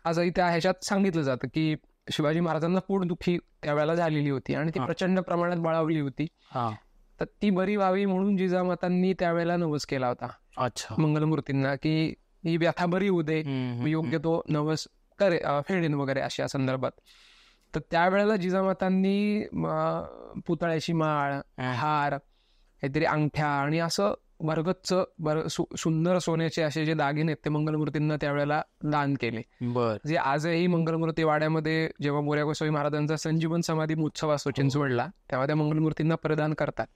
आजही त्या ह्याच्यात सांगितलं जातं की शिवाजी महाराजांना पोटदुखी त्यावेळेला झालेली होती आणि ती प्रचंड प्रमाणात बळावली होती. तर ती बरी व्हावी म्हणून जिजामातांनी त्यावेळेला नवस केला होता मंगलमूर्तींना की ही व्यथा बरी होऊ दे, मी योग्य तो नवस फेडेन वगैरे अशा संदर्भात. तर त्यावेळेला जिजामातांनी पुतळ्याची माळ, हार, काहीतरी अंगठ्या आणि असं सुंदर सोन्याचे असे जे दागिने आहेत ते मंगलमूर्तींना त्यावेळेला दान केले. जे आजही मंगलमूर्ती वाड्यामध्ये जेव्हा मोरया गोसावी महाराजांचा संजीवन समाधी महोत्सव असतो चिंचवडला, तेव्हा त्या मंगलमूर्तींना प्रदान करतात.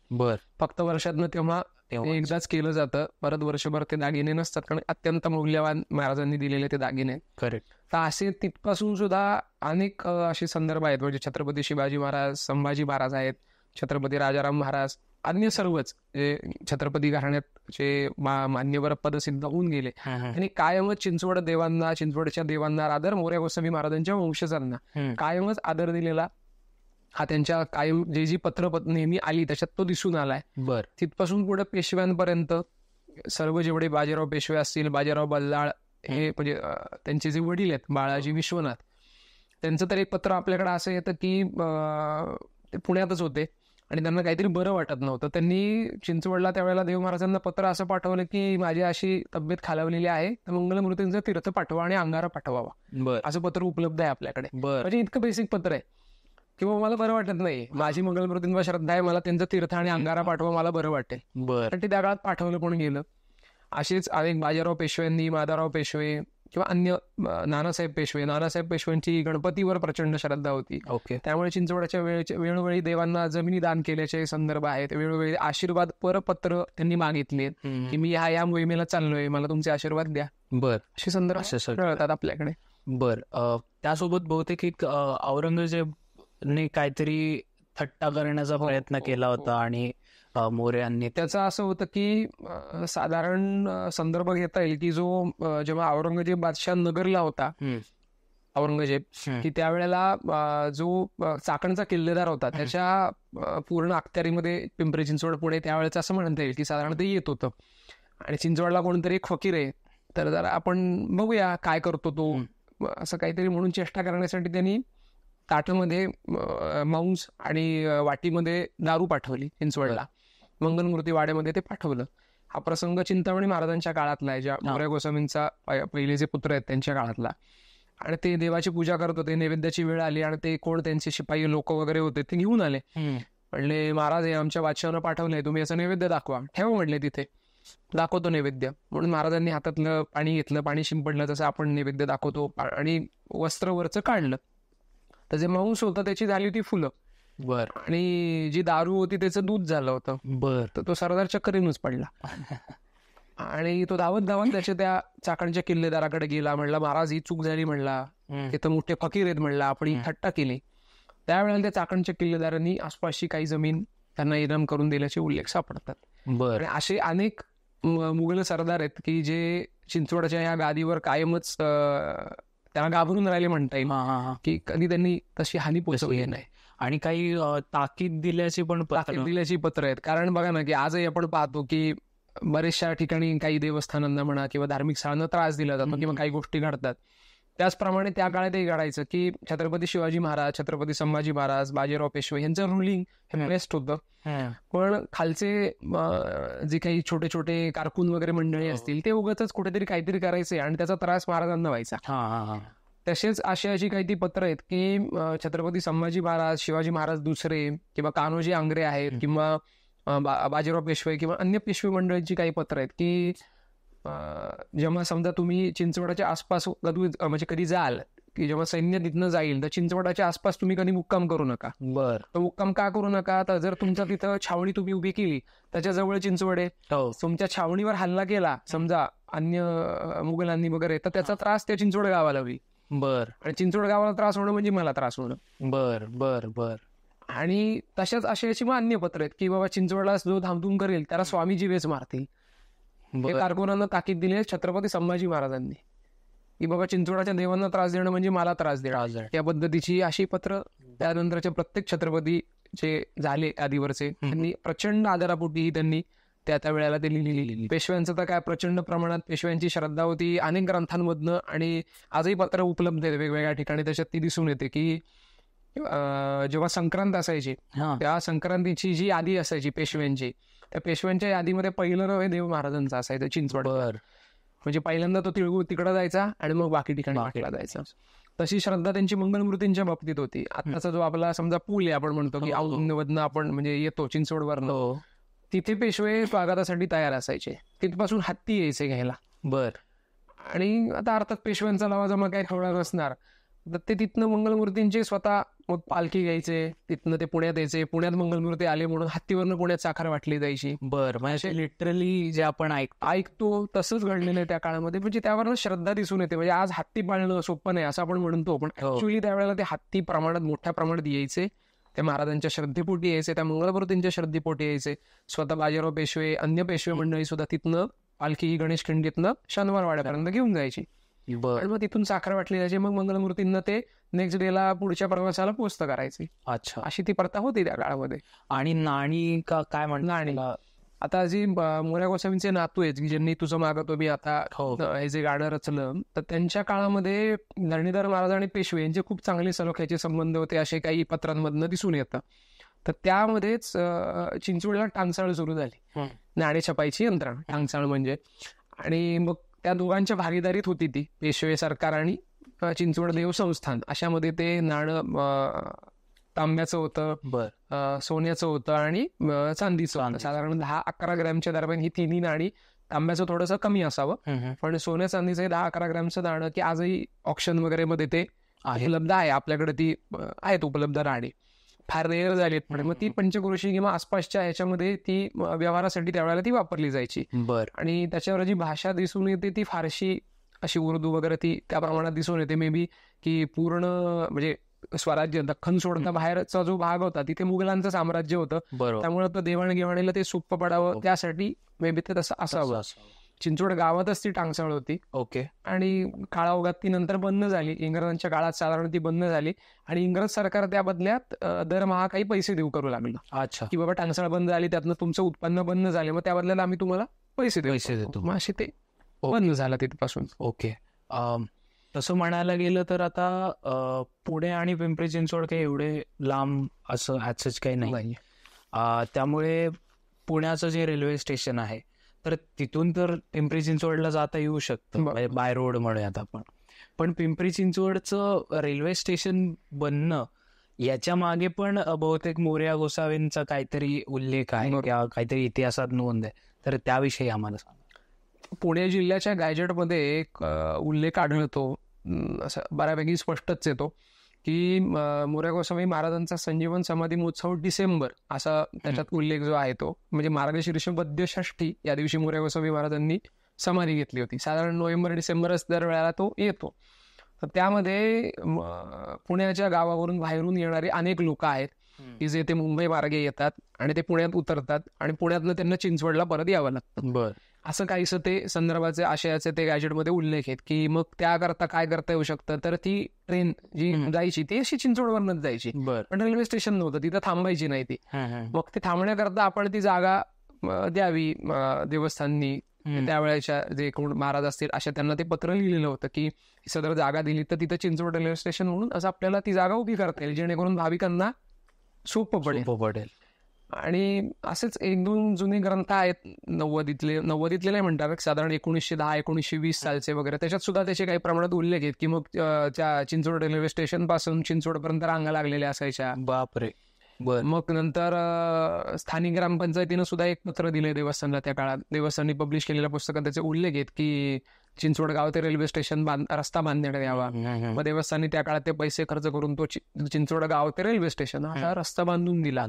फक्त वर्षातनं तेव्हा एकदाच केलं जातं, परत वर्षभर ते दागिने नसतात, कारण अत्यंत मौल्यवान महाराजांनी दिलेले ते दागिने. करेक्ट. तर असे तिथपासून सुद्धा अनेक असे संदर्भ आहेत, म्हणजे छत्रपती शिवाजी महाराज, संभाजी महाराज आहेत, छत्रपती राजाराम महाराज, अन्य सर्वच जे छत्रपती घराण्यात जे मान्यवर पदसिद्ध होऊन गेले आणि कायमच चिंचवडच्या देवांना आदर, मोरया गोसावी महाराजांच्या वंशजांना कायमच आदर दिलेला हा त्यांच्या कायम जी पत्र नेहमी आली त्याच्यात तो दिसून आलाय. तिथपासून पुढे पेशव्यांपर्यंत सर्व जेवढे बाजीराव पेशवे असतील, बाजीराव बल्लाळ हे म्हणजे त्यांचे जे वडील आहेत बाळाजी विश्वनाथ, त्यांचं तर एक पत्र आपल्याकडे असं येतं की ते पुण्यातच होते आणि त्यांना काहीतरी बरं वाटत नव्हतं. त्यांनी चिंचवडला त्यावेळेला देव महाराजांना पत्र असं पाठवलं की माझी अशी तब्येत खालावलेली आहे, तर मंगलमूर्तींचं तीर्थ पाठवा आणि अंगारा पाठवावा. असं पत्र उपलब्ध आहे आपल्याकडे. म्हणजे इतकं बेसिक पत्र आहे किंवा मला बरं वाटत नाही, माझी मंगलमूर्तींवर श्रद्धा आहे, मला त्यांचं तीर्थ आणि अंगारा पाठवा, मला बरं वाटेल. पण ते त्या काळात पाठवलं पण गेलं. असेच अनेक बाजीराव पेशव्यांनी, माधवराव पेशवे किंवा अन्य नानासाहेब पेशव्यांची गणपतीवर प्रचंड श्रद्धा होती. त्यामुळे चिंचवडच्या वेळोवेळी देवांना जमिनी दान केल्याचे संदर्भ आहेत. वेळोवेळी आशीर्वाद परपत्र त्यांनी मागितले की मी ह्या मोहिमेला चाललोय, मला तुमचे आशीर्वाद द्या. असे संदर्भ कळतात आपल्याकडे. त्यासोबत बहुतेक एक औरंगजेबने काहीतरी थट्टा करण्याचा प्रयत्न केला होता आणि मोरयांनी त्याचं असं होतं की साधारण संदर्भ घेता येईल की जेव्हा औरंगजेब बादशाह नगरला होता, औरंगजेब की त्यावेळेला जो चाकणचा किल्लेदार होता त्याच्या पूर्ण अखत्यारीमध्ये पिंपरी चिंचवड पुणे त्यावेळेचं असं म्हणता येईल की साधारण ते येत होतं. आणि चिंचवडला कोणतरी एक फकीर आहे, तर जरा आपण बघूया काय करतो तो, असं काहीतरी म्हणून चेष्टा करण्यासाठी त्यांनी ताटामध्ये मांस आणि वाटीमध्ये दारू पाठवली चिंचवडला. मंगलमूर्ती वाड्यामध्ये ते पाठवलं. हा प्रसंग चिंतामणी महाराजांच्या काळातला आहे, ज्या मोरया गोसावींचा पहिले जे पुत्र आहेत त्यांच्या काळातला. आणि ते देवाची पूजा करत होते, नैवेद्याची वेळ आली आणि ते कोण त्यांचे शिपाई लोक वगैरे होते ते घेऊन आले. म्हणले महाराज हे आमच्या बादशाहानं पाठवलंय, तुम्ही याचं नैवेद्य दाखवा. ठेवा म्हणले तिथे, दाखवतो नैवेद्य. म्हणून महाराजांनी हातातलं पाणी घेतलं, पाणी शिंपडलं जसं आपण नैवेद्य दाखवतो, आणि वस्त्रवरचं काढलं. तर जे मांस होतं त्याची झाली होती फुलं, आणि जी दारू होती त्याचं दूध झालं होतं. तर तो सरदार चक्करीनच पडला आणि तो धावत त्याच्या त्या चाकणच्या किल्लेदाराकडे गेला. म्हणला महाराज ही चूक झाली, म्हणला तिथं मोठे फकीर आहेत, म्हणला आपण ही थट्टा केली. त्यावेळेला त्या चाकणच्या किल्लेदारांनी आसपासची काही जमीन त्यांना इनाम करून दिल्याचे उल्लेख सापडतात. आणि असे अनेक मुघल सरदार आहेत की जे चिंचवडच्या या गादीवर कायमच त्यांना घाबरून राहिले म्हणता येईल की कधी त्यांनी तशी हानी पोचवली नाही. आणि काही ताकीद दिल्याची पत्र आहेत. कारण बघा ना की आजही आपण पाहतो की बरेचशा ठिकाणी काही देवस्थानांना म्हणा किंवा धार्मिक स्थळांना त्रास दिला जातो किंवा काही गोष्टी घडतात. त्याचप्रमाणे त्या काळातही घडायचं की छत्रपती शिवाजी महाराज, छत्रपती संभाजी महाराज, बाजीराव पेशवे यांचं रुलिंग हे बेस्ट होतं. पण खालचे जे काही छोटे छोटे कारकून वगैरे मंडळी असतील ते उगाचच कुठेतरी काहीतरी करायचे आणि त्याचा त्रास महाराजांना व्हायचा. तसेच अशी काही ती पत्र आहेत की छत्रपती संभाजी महाराज, शिवाजी महाराज दुसरे किंवा कान्होजी आंग्रे आहेत किंवा बाजीराव पेशवे किंवा अन्य पेशवे मंडळींची काही पत्र आहेत की जेव्हा समजा तुम्ही चिंचवडाच्या आसपास म्हणजे कधी जाल की जेव्हा सैन्य तिथनं जाईल तर चिंचवडाच्या आसपास तुम्ही कधी मुक्काम करू नका. तर मुक्काम का करू नका, तर जर तुमच्या तिथं छावणी तुम्ही उभी केली त्याच्याजवळ चिंचवड आहे, तुमच्या छावणीवर हल्ला केला समजा अन्य मुघलांनी वगैरे, तर त्याचा त्रास त्या चिंचवड गावाला होईल. आणि चिंचवड गावाला त्रास होणं म्हणजे मला त्रास होणं. आणि तशाच अशी मग अन्य पत्र आहेत की बाबा चिंचवडला जो धामधूम करेल त्याला स्वामीजी वेच मारतील. हे कारकुनांना ताकीद दिली आहे छत्रपती संभाजी महाराजांनी की बाबा चिंचवडाच्या देवांना त्रास देणं म्हणजे मला त्रास देणं. त्या पद्धतीची अशी पत्र त्यानंतरच्या प्रत्येक छत्रपती जे झाले आधीवरचे त्यांनी प्रचंड आदरापोटी त्यांनी त्या वेळेला ते लिहिलेली. पेशव्यांचं तर काय प्रचंड प्रमाणात पेशव्यांची श्रद्धा होती अनेक ग्रंथांमधनं, आणि आजही पत्र उपलब्ध आहेत वेगवेगळ्या ठिकाणी. त्याच्यात ती दिसून येते की जेव्हा संक्रांत असायची त्या संक्रांतीची जी यादी असायची पेशव्यांची, त्या पेशव्यांच्या यादीमध्ये पहिलं नाव हे देव महाराजांचं असायचं चिंचवड. म्हणजे पहिल्यांदा तो तिळगुळ तिकडे जायचा आणि मग बाकी ठिकाणी वाटला जायचा. तशी श्रद्धा त्यांची मंगलमूर्तींच्या बाबतीत होती. आताचा जो आपला समजा पूल आहे आपण म्हणतो की औंधवरनं आपण म्हणजे येतो चिंचवडवरनं, तिथे पेशवे स्वागतासाठी तयार असायचे. तिथपासून हत्ती यायचे घ्यायला. बर. आणि आता अर्थात पेशव्यांचा लवाजमा काही ठेवला नसणार, तर ते तिथनं मंगलमूर्तींचे स्वतः मग पालखी घ्यायचे, तिथनं ते पुण्यात यायचे. पुण्यात मंगलमूर्ती आले म्हणून हत्तीवरनं पुण्यात साखर वाटली जायची. बर. म्हणजे लिटरली जे आपण ऐकतो तसंच घडलेलं आहे त्या काळामध्ये. म्हणजे त्यावरनं श्रद्धा दिसून येते. म्हणजे आज हत्ती पाळणं सोपं नाही असं आपण म्हणतो, पण ऍक्च्युअली त्यावेळेला ते हत्ती प्रमाणात मोठ्या प्रमाणात यायचे. ते महाराजांच्या श्रद्धेपोटी यायचे, त्या मंगलमूर्तींच्या श्रद्धेपोटी यायचे. स्वतः बाजीराव पेशवे, अन्य पेशवे मंडळी सुद्धा तिथनं पालखी गणेश खिंडीतनं शनिवारवाड्यापर्यंत घेऊन जायची. आणि मग तिथून साखर वाटली जायची. मग मंगलमूर्तींना ते नेक्स्ट डेला पुढच्या प्रवासाला पोस्ट करायचे. अच्छा. अशी ती प्रथा होती त्या काळामध्ये. आणि नाणी का काय म्हणणार, नाणी आता जी मोऱ्या गोसावींचे नातू आहेत की ज्यांनी तुझं मागतो मी आता हे जे गाणं रचलं, तर त्यांच्या काळामध्ये धरणीधर महाराज आणि पेशवे यांचे खूप चांगले सलोख्याचे संबंध होते असे काही पत्रांमधनं दिसून येतं. तर त्यामध्येच चिंचवडला टांगसाळ सुरू झाली, नाणे छपायची यंत्रणा, टांगसाळ म्हणजे. आणि मग त्या दोघांच्या भागीदारीत होती ती, पेशवे सरकार आणि चिंचवड देव संस्थान. अशामध्ये ते नाणं तांब्याचं होतं, सोन्याचं होतं आणि चांदीचं होतं. साधारण 10-11 ग्रॅमच्या दरम्यान ही तिन्ही नाणी. तांब्याचं थोडंसं कमी असावं, पण सोन्या चांदीचं 10-11 ग्रॅमचं नाणं, की आजही ऑप्शन वगैरे मध्ये ते उपलब्ध आहे आपल्याकडे. ती आहेत उपलब्ध नाणी, फार रेअर झालीत. पण मग ती पंचक्रोशी किंवा आसपासच्या ह्याच्यामध्ये ती व्यवहारासाठी त्यावेळेला ती वापरली जायची. आणि त्याच्यावर जी भाषा दिसून येते ती फारशी अशी उर्दू वगैरे ती त्या प्रमाणात दिसून येते. मे बी की पूर्ण म्हणजे स्वराज्य दख्खन सोडता बाहेरचा जो भाग होता तिथे मुघलांचं साम्राज्य होतं, त्यामुळे तर देवाणघेवाणीला ते सोपं पडावं त्यासाठी मे बी ते तसं असावं. चिंचवड गावातच ती टांगसाळ होती. ओके. आणि काळाओघात ती नंतर बंद झाली. इंग्रजांच्या काळात साधारण ती बंद झाली आणि इंग्रज सरकार त्या बदल्यात दरमहा काही पैसे देऊ करू लागलं. अच्छा. की बाबा टांगसाळ बंद झाली, त्यातनं तुमचं उत्पन्न बंद झाले, मग त्या बदल्याला आम्ही तुम्हाला पैसे देतो. मग असे ते बंद झालं तिथपासून. ओके. तसं म्हणायला गेलं तर आता पुणे आणि पिंपरी चिंचवड काही एवढे लांब असं ॲज काही नाही. त्यामुळे पुण्याचं जे रेल्वे स्टेशन आहे तर तिथून तर पिंपरी चिंचवडला जाता येऊ शकतं बाय रोड म्हणूयात आपण. पण पिंपरी चिंचवडचं रेल्वे स्टेशन बनणं याच्या मागे पण बहुतेक मोरया गोसावींचा काहीतरी उल्लेख आहे किंवा काहीतरी इतिहासात नोंद आहे, तर त्याविषयी आम्हाला सांगा. पुणे जिल्ह्याच्या गॅजेटमध्ये एक उल्लेख आढळतो, असं बऱ्यापैकी स्पष्टच येतो की मोरया गोसावी महाराजांचा संजीवन समाधी महोत्सव डिसेंबर असा त्याच्यात उल्लेख जो आहे तो म्हणजे मार्गशीर्ष वद्य षष्ठी या दिवशी मोरया गोसावी महाराजांनी समाधी घेतली होती. साधारण नोव्हेंबर-डिसेंबरच दरवेळेला तो येतो. तर त्यामध्ये पुण्याच्या गावावरून बाहेरून येणारे अनेक लोक आहेत की जे ते मुंबई मार्गे येतात आणि ते पुण्यात उतरतात आणि पुण्यातनं त्यांना चिंचवडला परत यावं लागतं. असं काहीसं ते संदर्भाचे आशयाचे ते गॅजेटमध्ये उल्लेख आहेत की मग त्याकरता काय करता येऊ शकतं, तर ती ट्रेन जी जायची ती अशी चिंचवडवरनच जायची, पण रेल्वे स्टेशन नव्हतं, तिथं थांबायची नाही ती. मग ते थांबण्याकरता आपण ती जागा द्यावी देवस्थाननी. त्यावेळेच्या जे कोण महाराज असतील अशा त्यांना ते पत्र लिहिलेलं होतं की सदर जागा दिली तर तिथं चिंचवड रेल्वे स्टेशन म्हणून असं आपल्याला ती जागा उभी करता येईल, जेणेकरून भाविकांना सोपं पडेल. आणि असेच 1-2 जुने ग्रंथ आहेत नव्वदीतले नाही म्हणतात, साधारण 1910-1920 सालचे वगैरे, त्याच्यात सुद्धा त्याचे काही प्रमाणात उल्लेख आहेत की मग त्या चिंचवड रेल्वे स्टेशन पासून चिंचवडपर्यंत रांगा लागलेल्या असायच्या. बापरे. मग नंतर स्थानिक ग्रामपंचायतीनं सुद्धा एक पत्र दिले देवस्थानला. त्या काळात देवस्थाननी पब्लिश केलेल्या पुस्तकात त्याचे उल्लेख आहेत की चिंचवड गाव ते रेल्वे स्टेशन रस्ता बांधण्यात यावा. मग देवस्थाननी त्या काळात ते पैसे खर्च करून तो चिंचवड गाव ते रेल्वे स्टेशन असा रस्ता बांधून दिला.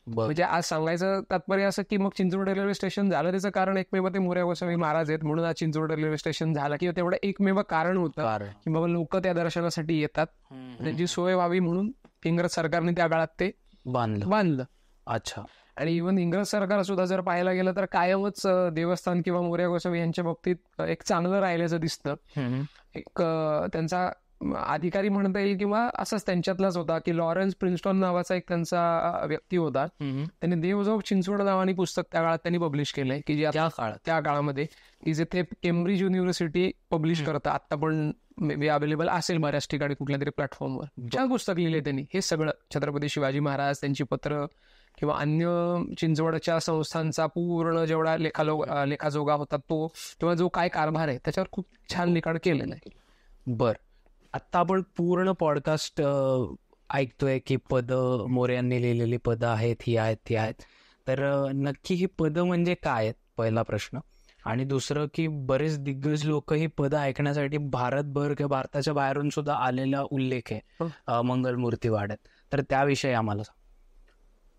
म्हणजे आज सांगायचं तात्पर्य असं की मग चिंचवड रेल्वे स्टेशन झालं त्याचं कारण एकमेव ते मोरया गोसावी महाराज आहेत म्हणून आज चिंचवड रेल्वे स्टेशन झालं, किंवा तेवढं एकमेव कारण होतं की बाबा लोक त्या दर्शनासाठी येतात, त्यांची सोय व्हावी म्हणून इंग्रज सरकारने त्या काळात ते बांधलं. अच्छा. आणि इव्हन इंग्रज सरकार सुद्धा जर पाहायला गेलं तर कायमच देवस्थान किंवा मोरया गोसावी यांच्या बाबतीत एक चांगलं राहिल्याचं दिसतं. एक त्यांचा अधिकारी म्हणता येईल किंवा असंच त्यांच्यातलाच होता की लॉरेन्स प्रिन्स्टन नावाचा एक त्यांचा व्यक्ती होता. त्यांनी देवजोग चिंचवड नावाने पुस्तक त्या काळात त्यांनी पब्लिश केलंय की जे त्या काळामध्ये की जे ते केम्ब्रिज युनिव्हर्सिटी पब्लिश करतं. आता पण मे बी अवेलेबल असेल बऱ्याच ठिकाणी कुठल्या तरी प्लॅटफॉर्मवर. छान पुस्तक लिहिले त्यांनी. हे सगळं छत्रपती शिवाजी महाराज, त्यांची पत्र किंवा अन्य चिंचवडच्या संस्थांचा पूर्ण जेवढा लेखाजोगा होता तो किंवा जो काय कारभार आहे त्याच्यावर खूप छान लिखाण केलेलं आहे. बर, आत्ता आपण पूर्ण पॉडकास्ट ऐकतोय की पदं, मोरे लिहिलेली पदं आहेत, ही आहेत, ती आहेत. तर नक्की ही पदं म्हणजे काय आहेत, पहिला प्रश्न. आणि दुसरं की बरेच दिग्गज लोक ही पदं ऐकण्यासाठी भारतभर किंवा भारताच्या बाहेरून सुद्धा आलेला उल्लेख आहे मंगलमूर्ती वाड्यात. तर त्याविषयी आम्हाला सांग.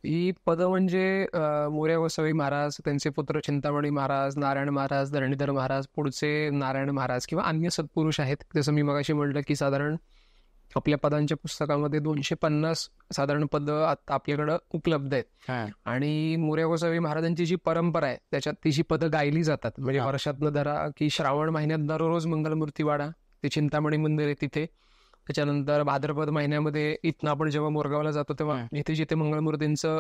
ही पदं म्हणजे मोरया गोसावी महाराज, त्यांचे पुत्र चिंतामणी महाराज, नारायण महाराज, धरणीधर महाराज, पुढचे नारायण महाराज किंवा अन्य सत्पुरुष आहेत. जसं मी मगाशी म्हटलं की साधारण आपल्या पदांच्या पुस्तकामध्ये 250 साधारण पदं आता आपल्याकडं उपलब्ध आहेत. आणि मोरया गोसावी महाराजांची जी परंपरा आहे त्याच्यात ती जी पदं गायली जातात. म्हणजे वर्षातनं धरा की श्रावण महिन्यात दररोज मंगलमूर्ती वाडा, ते चिंतामणी मंदिर आहे तिथे. त्याच्यानंतर भाद्रपद महिन्यामध्ये इथनं आपण जेव्हा मोरगावला जातो तेव्हा जिथे जिथे मंगळमूर्तींचं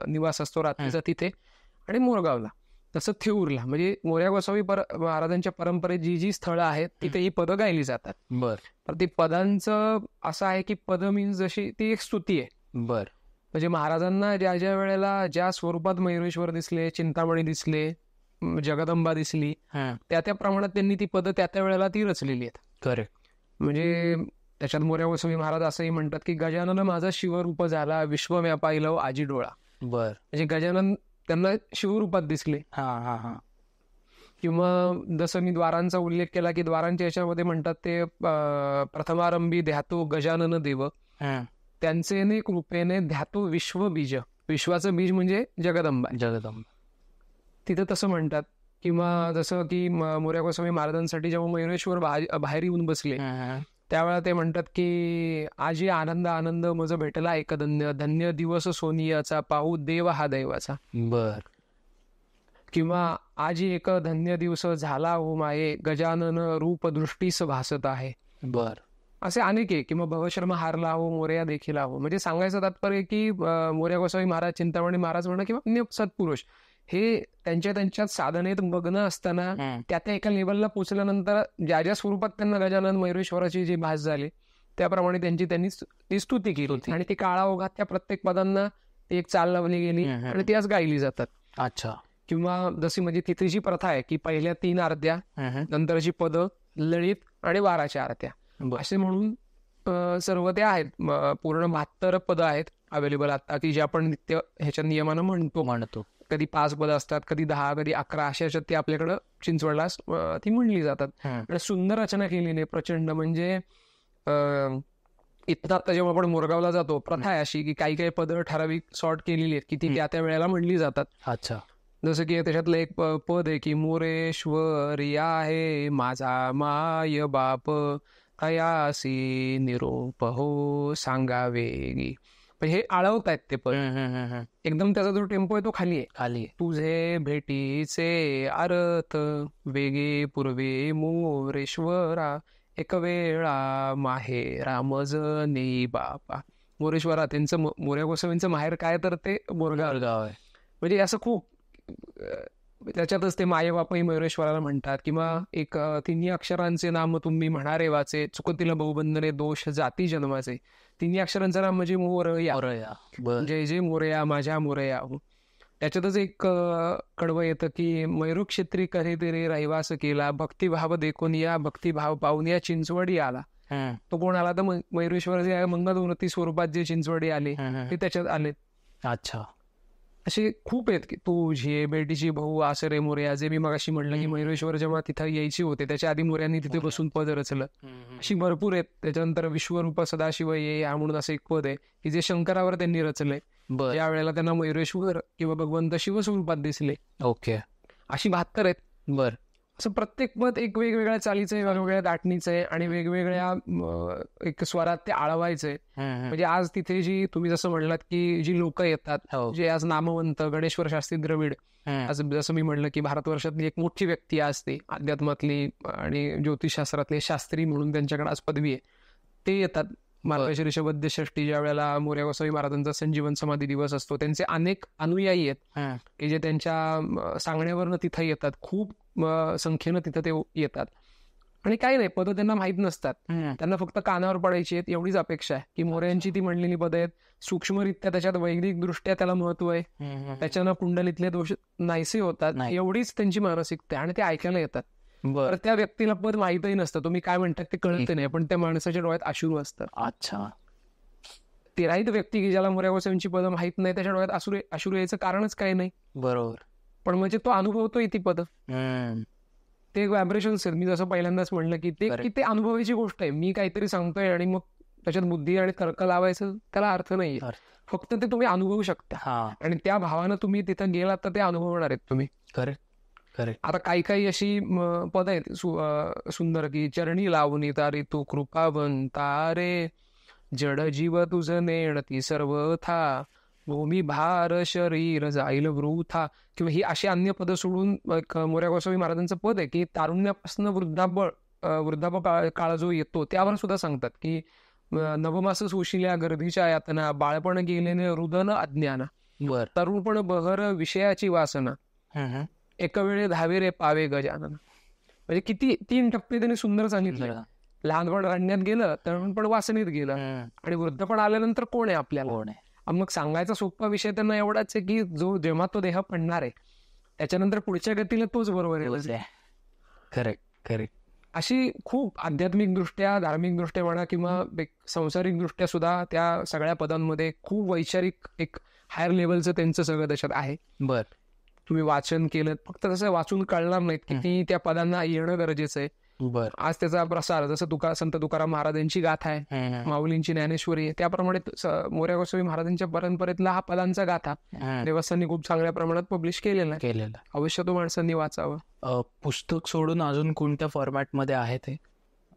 निवास असतो रात्रीचा तिथे, आणि मोरगावला, तसं थेऊरला. म्हणजे मोरया गोसावी महाराजांच्या परंपरेत जी जी स्थळं आहेत तिथे ही पदं गायली जातात. बर, तर ती पदांचं असं आहे की पदं मीन्स जशी ती एक स्तुती आहे. बर, म्हणजे महाराजांना ज्या ज्या वेळेला ज्या स्वरूपात मयुरेश्वर दिसले, चिंतामणी दिसले, जगदंबा दिसली, त्या त्या प्रमाणात त्यांनी ती पदं त्या त्या वेळेला ती रचलेली आहेत. करेक्ट. म्हणजे त्याच्यात मोरया गोसावी महाराज असंही म्हणतात की गजानन माझा शिवरूप झाला, विश्वव्यापा इलव आजी डोळा. बर, म्हणजे गजानन त्यांना शिवरूपात दिसले. किंवा जसं मी द्वारांचा उल्लेख केला की द्वारांच्या याच्यामध्ये म्हणतात ते प्रथमारंभी ध्यातो गजानन देव, त्यांचे ने कृपेने ध्यातो विश्व बीज. विश्वाचं बीज म्हणजे जगदंबा. तिथं तसं म्हणतात. किंवा जसं की मोरया गोसावी महाराजांसाठी जेव्हा मयुरेश्वर बाहेर येऊन बसले त्यावेळेला ते म्हणतात की आजी आनंद आनंद मज भेटला एक धन्य, धन्य दिवस सोनियाचा पाहू देव हा दैवाचा. बर. किंवा आजी एक धन्य दिवस झाला हो माये, गजानन रूप दृष्टीस भासत आहे. बर. असे अनेक आहे. किंवा भवशर्म हारला हो मोरया देखील हो. म्हणजे सांगायचं तात्पर्य की मोरया गोसावी महाराज, चिंतामणी महाराज म्हणा किंवा अन्य सत्पुरुष हे त्यांच्यात साधनेत मग्न असताना त्या एका लेवलला पोहोचल्यानंतर ज्या ज्या स्वरूपात त्यांना गजानन मयुरेश्वराची जी भास झाली त्याप्रमाणे त्यांनी ती स्तुती केली होती. आणि ती काळाओघात त्या प्रत्येक पदांना ती एक चाल लावली गेली आणि ती आज गायली जातात. अच्छा. किंवा जशी म्हणजे तिथे जी प्रथा आहे की पहिल्या 3 आरत्या, नंतरची पदं, ललित आणि 12च्या आरत्या असे म्हणून सर्व ते आहेत. पूर्ण 72 पदं आहेत अवेलेबल आता की जे आपण नित्य ह्याच्या नियमानं म्हणतो. कधी 5 पदं असतात, कधी 10, कधी 11 अशा याच्यात ती आपल्याकडं चिंचवडला ती म्हणली जातात. आणि सुंदर रचना केलेली आहे प्रचंड. म्हणजे इथं आता जेव्हा आपण मोरगावला जातो प्रथा आहे अशी की काही काही पदं ठराविक सॉर्ट केलेली आहेत की ती त्या वेळेला म्हणली जातात. अच्छा. जसं की त्याच्यातलं एक पद आहे की मोरेश्वर आहे माझा माय बाप, तयासी निरोप हो सांगावे. पण हे आळवत आहेत ते पद एकदम. त्याचा जो टेम्पो आहे तो खाली आहे. तुझे भेटीचे आरत वेगे पूर्वे मोरेश्वरा, एक वेळा माहेरा मज नेई बापा. मोरेश्वरा त्यांचं मोरया गोसावींचं माहेर काय तर ते मोरगाव आहे. म्हणजे असं खूप त्याच्यातच ते माये बापाही मयुरेश्वराला म्हणतात. किंवा एक 3 अक्षरांचे नाम तुम्ही म्हणारे वाचे, चुकतीला बहुबंधने दोष जाती जन्माचे. 3 अक्षरांचं नाम म्हणजे मोरया. जय जय मोरया माझ्या मोरया. त्याच्यातच एक कडवं येतं की मयुरक्षेत्री करे तेरे रहिवास केला, भक्तिभाव देखून या भक्तिभाव पाहून या चिंचवडी आला. तो कोण आला तर मयुरेश्वर जे आहे मंगलमूर्ती स्वरूपात जे चिंचवडी आले ते त्याच्यात आले. अच्छा. असे खूप आहेत की तुझी बेटीची भाऊ आसरे मोरया, जे मी मगाशी म्हटलं की मयुरेश्वर जेव्हा तिथं यायची होते त्याच्या आधी मोर्यांनी तिथे बसून पद रचलं. अशी भरपूर आहेत. त्याच्यानंतर विश्वरूप सदाशिव ये या म्हणून असं एक पद आहे की जे शंकरावर त्यांनी रचलंय. या वेळेला त्यांना मयुरेश्वर किंवा भगवंत शिवस्वरूपात दिसले. ओके. अशी 72 आहेत. बर. असं प्रत्येक पद एक वेगवेगळ्या चालीचं आहे, वेगवेगळ्या दाटणीचं आहे आणि वेगवेगळ्या एक स्वरात ते आळवायचंय. म्हणजे आज तिथे जी तुम्ही जसं म्हणलात की जी लोक येतात जे आज नामवंत गणेश्वर शास्त्री द्रविड, आज जसं मी म्हणलं की भारतवर्षातली एक मोठी व्यक्ती असते अध्यात्मातली आणि ज्योतिषशास्त्रातले शास्त्री म्हणून त्यांच्याकडे आज पदवी आहे, ते येतात. मार्गशीर्ष ऋषभद्य षष्टी ज्या वेळेला मोरया गोसावी महाराजांचा संजीवन समाधी दिवस असतो त्यांचे अनेक अनुयायी आहेत की जे त्यांच्या सांगण्यावरनं तिथं येतात. खूप संख्येनं तिथं ते येतात आणि काही नाही, पदं त्यांना माहीत नसतात, त्यांना फक्त कानावर पडायची आहेत एवढीच अपेक्षा आहे. की मोऱ्यांची ती म्हणलेली पदं आहेत, सूक्ष्मरित्या त्याच्यात वैदिक दृष्ट्या त्याला महत्व आहे, त्याच्यानं कुंडलीतले दोष नाहीसे होतात, एवढीच त्यांची मानसिकता आहे आणि ते ऐकायला येतात. तर त्या व्यक्तीला पद माहितही नसतं, तुम्ही काय म्हणतात ते कळत नाही, पण त्या माणसाच्या डोळ्यात अश्रू असतं. अच्छा, ती राहित व्यक्ती की ज्याला मोऱ्या गोसावींची पदं माहित नाही, त्याच्या डोळ्यात अश्रू यायचं कारणच काही नाही. बरोबर. पण म्हणजे तो अनुभवतोय ती पदं, ते व्हायब्रेशन्स आहेत. मी जसं पहिल्यांदाच म्हणलं की ते अनुभवायची गोष्ट आहे. मी काहीतरी सांगतोय आणि मग त्याच्यात बुद्धी आणि तर्क लावायचं त्याला अर्थ नाही, फक्त ते तुम्ही अनुभवू शकता आणि त्या भावानं तुम्ही तिथं गेलात तर ते अनुभवणार आहेत तुम्ही. आता काही अशी पद आहेत सुंदर की चरणी लावणी तारी तू कृपावंता रे, जड जीव तुझ नेणती सर्वथा, भूमी भार शरीर जाईल वृथा. किंवा ही अशी अन्य पद सोडून मोऱ्या गोसावी महाराजांचं पद आहे की तारुण्यापासून वृद्धापकाळ काळ जो येतो त्यावर सुद्धा सांगतात की नवमास सोशिल्या गर्दीच्या यातना, बाळपण गेलेने रुदन अज्ञाना, तरुणपण बहर विषयाची वासना, एक वेळे धावे रे पावे गजानन. म्हणजे किती 3 टप्पे त्यांनी सुंदर सांगितलं. लहानपण रडण्यात गेलं, तरुणपण वासनेत गेलं आणि वृद्धपण आल्यानंतर कोण आहे आपल्याला. मग सांगायचा सोपा विषय त्यांना एवढाच आहे की जेव्हा तो देह पडणार आहे त्याच्यानंतर पुढच्या गतीला तोच बरोबर आहे. करेक्ट. अशी खूप आध्यात्मिक दृष्ट्या, धार्मिक दृष्ट्या म्हणा किंवा सांसारिक दृष्ट्या सुद्धा त्या सगळ्या पदांमध्ये खूप वैचारिक एक हायर लेवलचं त्यांचं सगळं त्याच्यात आहे. तुम्ही वाचन केलं, फक्त तसं वाचून कळणार नाहीत की ती त्या पदांना येणं गरजेचं आहे. आज त्याचा प्रसार जसं संत तुकाराम महाराजांची गाथा आहे, माऊलींची ज्ञानेश्वरी आहे, त्याप्रमाणे मोऱ्या गोसावी महाराजांच्या परंपरेतला हा पदांचा गाथा देवस्थाननी खूप चांगल्या प्रमाणात पब्लिश केलेला आहे. अवश्य तो माणसांनी वाचावं. पुस्तक सोडून अजून कोणत्या फॉर्मॅटमध्ये आहे ते?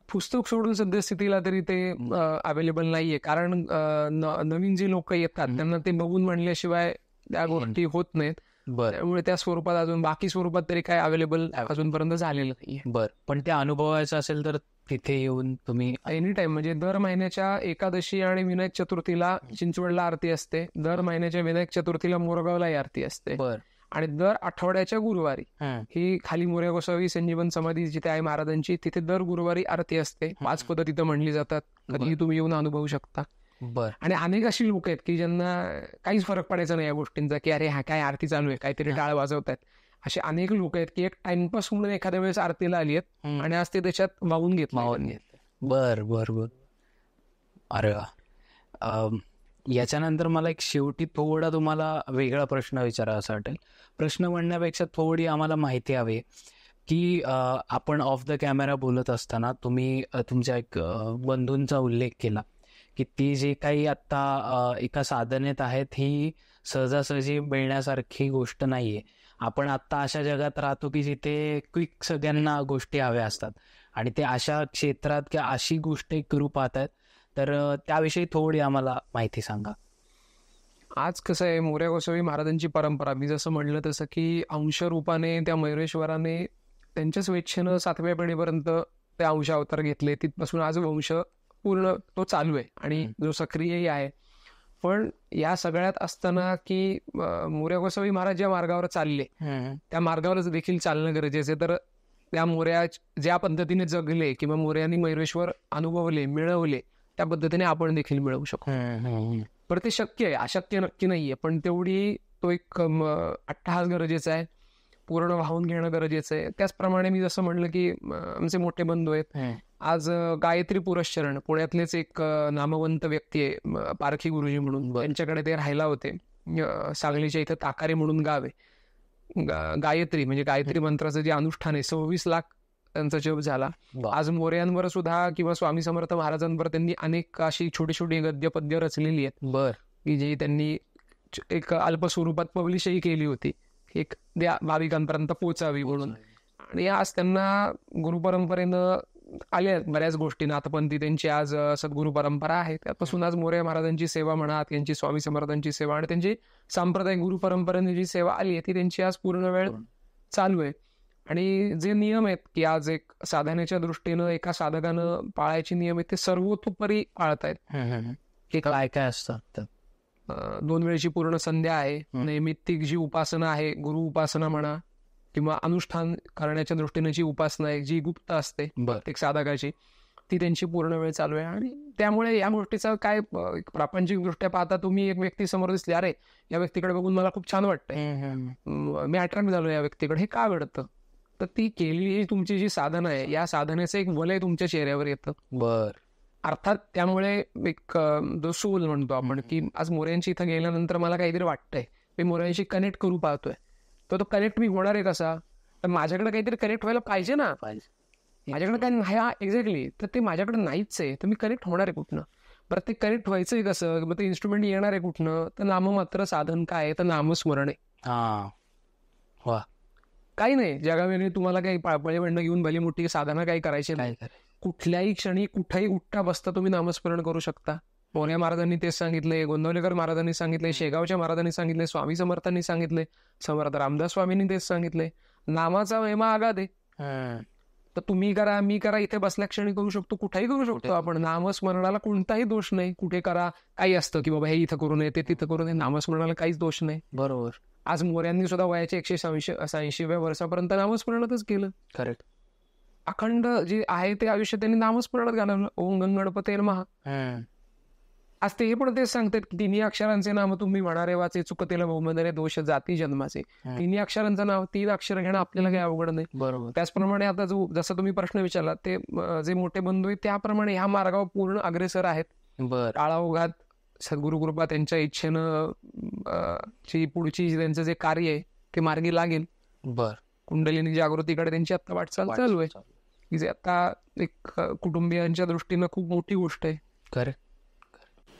पुस्तक सोडून सद्यस्थितीला तरी ते अवेलेबल नाहीये, कारण नवीन जे लोक येतात त्यांना ते बघून म्हणल्याशिवाय त्या गोष्टी होत नाहीत. त्यामुळे त्या स्वरूपात अजून बाकी स्वरूपात तरी काय अवेलेबल अजूनपर्यंत झालेलं नाहीये. पण ते अनुभवायचं असेल तर तिथे येऊन तुम्ही एनी टाइम, म्हणजे दर महिन्याच्या एकादशी आणि विनायक चतुर्थीला चिंचवडला आरती असते, दर महिन्याच्या विनायक चतुर्थीला मोरगावलाही आरती असते, आणि दर आठवड्याच्या गुरुवारी ही खाली मोऱ्या गोसावी संजीवन समाधी जिथे आहे महाराजांची, तिथे दर गुरुवारी आरती असते. 5 पदं तिथं म्हणली जातात, कधीही तुम्ही येऊन अनुभवू शकता. आणि अनेक अशी लोक आहेत की ज्यांना काहीच फरक पडायचा नाही या गोष्टींचा, की अरे हा काय आरती चालू आहे, काहीतरी टाळ वाजवत आहेत. असे अनेक लोक आहेत की एक टाइमपास म्हणून एखाद्या वेळेस आरतीला आली आहेत आणि आज ते त्याच्यात वाहून घेतलं. बर. अरे वा. याच्यानंतर मला एक शेवटी थोडा तुम्हाला वेगळा प्रश्न विचारायचा वाटेल. प्रश्न म्हणण्यापेक्षा थोडी आम्हाला माहिती हवी की आपण ऑफ द कॅमेरा बोलत असताना तुम्ही तुमच्या एक बंधूंचा उल्लेख केला की ती जी काही आत्ता एका साधनेत आहेत ही सहजासहजी मिळण्यासारखी गोष्ट नाहीये. आपण आत्ता अशा जगात राहतो की जिथे क्विक सगळ्यांना गोष्टी हव्या असतात आणि ते अशा क्षेत्रात किंवा अशी गोष्ट करू पाहतात, तर त्याविषयी थोडी आम्हाला माहिती सांगा. आज कसं आहे, मोऱ्या गोसावी महाराजांची परंपरा मी जसं म्हणलं तसं की अंशरूपाने त्या मयुरेश्वराने त्यांच्या स्वेच्छेनं 7व्या पिढीपर्यंत ते अंश अवतार घेतले, तिथपासून आज वंश पूर्ण तो चालू आहे आणि जो सक्रियही आहे. पण या सगळ्यात असताना की मोऱ्या गोसावी महाराज ज्या मार्गावर चालले त्या मार्गावरच देखील चालणं गरजेचं आहे. तर त्या मोऱ्या ज्या पद्धतीने जगले किंवा मोऱ्यांनी मयुरेश्वर अनुभवले, मिळवले, त्या पद्धतीने आपण देखील मिळवू शकतो. पण ते शक्य आहे, अशक्य नक्की नाहीये, पण तेवढी तो एक अट्टहास गरजेचा आहे, पूर्ण वाहून घेणं गरजेचं आहे. त्याचप्रमाणे मी जसं म्हणलं की आमचे मोठे बंधू आहेत, आज गायत्री पुरश्चरण पुण्यातलेच एक नामवंत व्यक्ती आहे पारखी गुरुजी म्हणून, त्यांच्याकडे ते राहायला होते. सांगलीच्या इथं ताकारे म्हणून गाव आहे. गायत्री म्हणजे गायत्री मंत्राचं जे अनुष्ठान आहे 26 लाख त्यांचा जप झाला. आज मोऱ्यांवर सुद्धा किंवा स्वामी समर्थ महाराजांवर त्यांनी अनेक अशी छोटी छोटी गद्य पद्य रचलेली आहेत की जी त्यांनी एक अल्प स्वरूपात पब्लिशही केली होती, एक भाविकांपर्यंत पोचावी म्हणून. आणि आज त्यांना गुरुपरंपरेनं आल्या बऱ्याच गोष्टी, नाथपंथी त्यांची आज सद्गुरू परंपरा आहे, त्यापासून आज मोरया महाराजांची सेवा म्हणा, त्यांची स्वामी समर्थांची सेवा आणि त्यांची सांप्रदायिक गुरु परंपरेने जी सेवा आली आहे ती त्यांची आज पूर्ण वेळ चालू आहे. आणि जे नियम आहेत की आज एक साधनेच्या दृष्टीनं एका साधकानं पाळायचे नियम आहेत ते सर्वतोपरी पाळतायत. की काय काय असतात? 2 वेळची पूर्ण संध्या आहे, नैमित्तिक जी उपासना आहे, गुरु उपासना म्हणा किंवा अनुष्ठान करण्याच्या दृष्टीने जी उपासना आहे, जी गुप्त असते प्रत्येक साधकाची, ती त्यांची पूर्ण वेळ चालू आहे. आणि त्यामुळे या गोष्टीचा काय प्रापंचिक दृष्ट्या पाहता तुम्ही एक व्यक्ती समोर दिसली, अरे या व्यक्तीकडे बघून मला खूप छान वाटतंय, मी अट्रॅक्ट झालो या व्यक्तीकडे, हे का घडतं? तर ती केलेली तुमची जी साधना आहे, या साधनेचं एक वलय तुमच्या चेहऱ्यावर येतं. अर्थात त्यामुळे एक जो सोल म्हणतो आपण, की आज मोऱ्यांची इथं गेल्यानंतर मला काहीतरी वाटतंय, मी मोऱ्यांशी कनेक्ट करू पाहतोय, तर तो कनेक्ट मी होणार आहे कसा? तर माझ्याकडे काहीतरी कनेक्ट व्हायला पाहिजे ना. माझ्याकडे काय नाही एक्झॅक्टली, तर ते माझ्याकडे नाहीच आहे, तर मी कनेक्ट होणार आहे कुठनं? प्रत्येक कनेक्ट व्हायचंय कसं? मग ते इन्स्ट्रुमेंट येणार आहे कुठनं? तर नाममात्र साधन काय आहे? तर नामस्मरण आहे. काही नाही जगावेळी तुम्हाला काही पाळपळीवडणं घेऊन भली मोठी साधना काही करायची नाही. कुठल्याही क्षणी कुठेही उठता बसता तुम्ही नामस्मरण करू शकता. मोऱ्या महाराजांनी तेच सांगितले, गोंदवलेकर महाराजांनी सांगितले, शेगावच्या महाराजांनी सांगितले, स्वामी समर्थांनी सांगितले, समर्थ रामदास स्वामींनी तेच सांगितले. नामाचा महिमा आगाध आहे. तर तुम्ही करा, मी करा, इथे बसल्या क्षणी करू शकतो, कुठेही करू शकतो आपण. नामस्मरणाला कोणताही दोष नाही. कुठे करा, काही असतं की बाबा हे इथं करू नये, ते तिथं करू नये, नामस्मरणाला काहीच दोष नाही. बरोबर. आज मोऱ्यांनी सुद्धा वयाच्या 180व्या वर्षापर्यंत नामस्मरणातच केलं. करेक्ट. अखंड जे आहे ते आयुष्य त्यांनी नामस्मरणात घालवलं. ओम गणपते नमः. आज ते पण तेच सांगतात की तिन्ही अक्षरांचे नाम तुम्ही म्हणारे वाचे, चुकतेला बहुमंदरे दोष जाती जन्माचे. तिन्ही अक्षरांचं नाव, 3 अक्षर घेणं आपल्याला काही अवघड नाही. बरोबर. त्याचप्रमाणे आता जसं तुम्ही प्रश्न विचारला, ते जे मोठे बंधू आहेत त्याप्रमाणे ह्या मार्गावर पूर्ण अग्रेसर आहेत. काळाओघात सद्गुरुकृपा त्यांच्या इच्छेनं पुढची त्यांचं जे कार्य आहे ते मार्गी लागेल. कुंडलिनी जागृतीकडे त्यांची आता वाटचाल चालू आहे, की जे आता एक कुटुंबियांच्या दृष्टीनं खूप मोठी गोष्ट आहे. करेक्ट.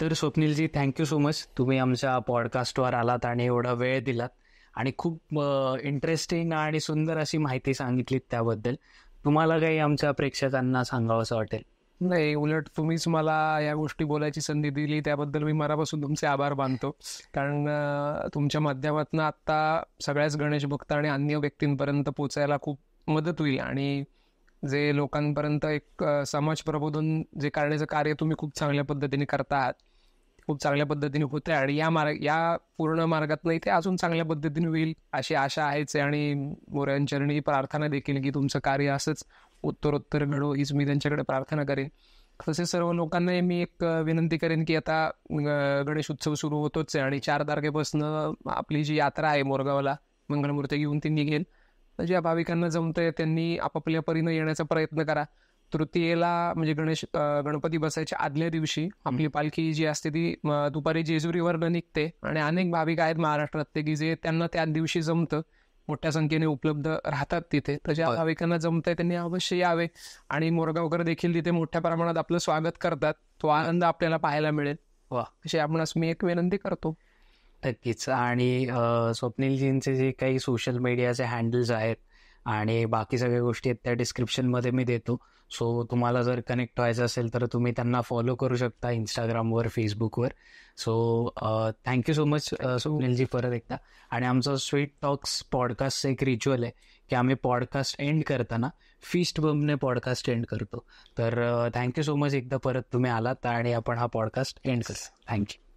तर स्वप्नीलजी, थँक्यू सो मच. तुम्ही आमच्या पॉडकास्टवर आलात आणि एवढा वेळ दिलात आणि खूप इंटरेस्टिंग आणि सुंदर अशी माहिती सांगितलीत त्याबद्दल. तुम्हाला काही आमच्या प्रेक्षकांना सांगावं असं वाटेल? नाही, उलट तुम्हीच मला या गोष्टी बोलायची संधी दिली, त्याबद्दल मी मनापासून तुमचे आभार मानतो. कारण तुमच्या माध्यमातून आता सगळ्याच गणेश भक्त आणि अन्य व्यक्तींपर्यंत पोचायला खूप मदत होईल. आणि जे लोकांपर्यंत एक समाज प्रबोधन जे करण्याचं कार्य तुम्ही खूप चांगल्या पद्धतीने करता आहात, खूप चांगल्या पद्धतीने होते. आणि या पूर्ण मार्गातनं इथे अजून चांगल्या पद्धतीने होईल अशी आशा आहेच. आणि मोऱ्यांचरणी प्रार्थना देखील की तुमचं कार्य असंच उत्तरोत्तर घडो, हीच मी त्यांच्याकडे प्रार्थना करेन. तसेच सर्व लोकांना मी एक विनंती करेन की आता गणेश उत्सव सुरू होतोच आहे आणि 4 तारखेपासून आपली जी यात्रा आहे मोरगावला मंगलमूर्ती घेऊन ती निघेल. ज्या भाविकांना जमतंय त्यांनी आपापल्या परीनं येण्याचा प्रयत्न करा. तृतीयेला म्हणजे गणपती बसायच्या आदल्या दिवशी आपली पालखी जी असते ती दुपारी जेजुरीवरनं निघते. आणि अनेक भाविक आहेत महाराष्ट्रात की जे त्यांना त्याच दिवशी जमतं, मोठ्या संख्येने उपलब्ध राहतात तिथे. तर ज्या भाविकांना जमतंय त्यांनी अवश्य यावे. आणि मोरगावकर देखील तिथे मोठ्या प्रमाणात आपलं स्वागत करतात. तो आनंद आपल्याला पाहायला मिळेल. अशी आपणास मी एक विनंती करतो. नक्कीच. आणि स्वप्नीलजींचे जे काही सोशल मीडियाचे हँडल्स आहेत आणि बाकी सगळ्या गोष्टी आहेत त्या डिस्क्रिप्शनमध्ये मी देतो. सो तुम्हाला जर कनेक्ट व्हायचं असेल तर तुम्ही त्यांना फॉलो करू शकता इंस्टाग्रामवर, फेसबुकवर. सो थँक्यू सो मच स्वप्नीलजी परत एकदा. आणि आमचं स्वीट टॉक्स पॉडकास्टचं एक रिच्युअल आहे की आम्ही पॉडकास्ट एंड करताना फिस्ट बमने पॉडकास्ट एंड करतो. तर थँक्यू सो मच एकदा परत तुम्ही आलात आणि आपण हा पॉडकास्ट एंड करतो. थँक्यू.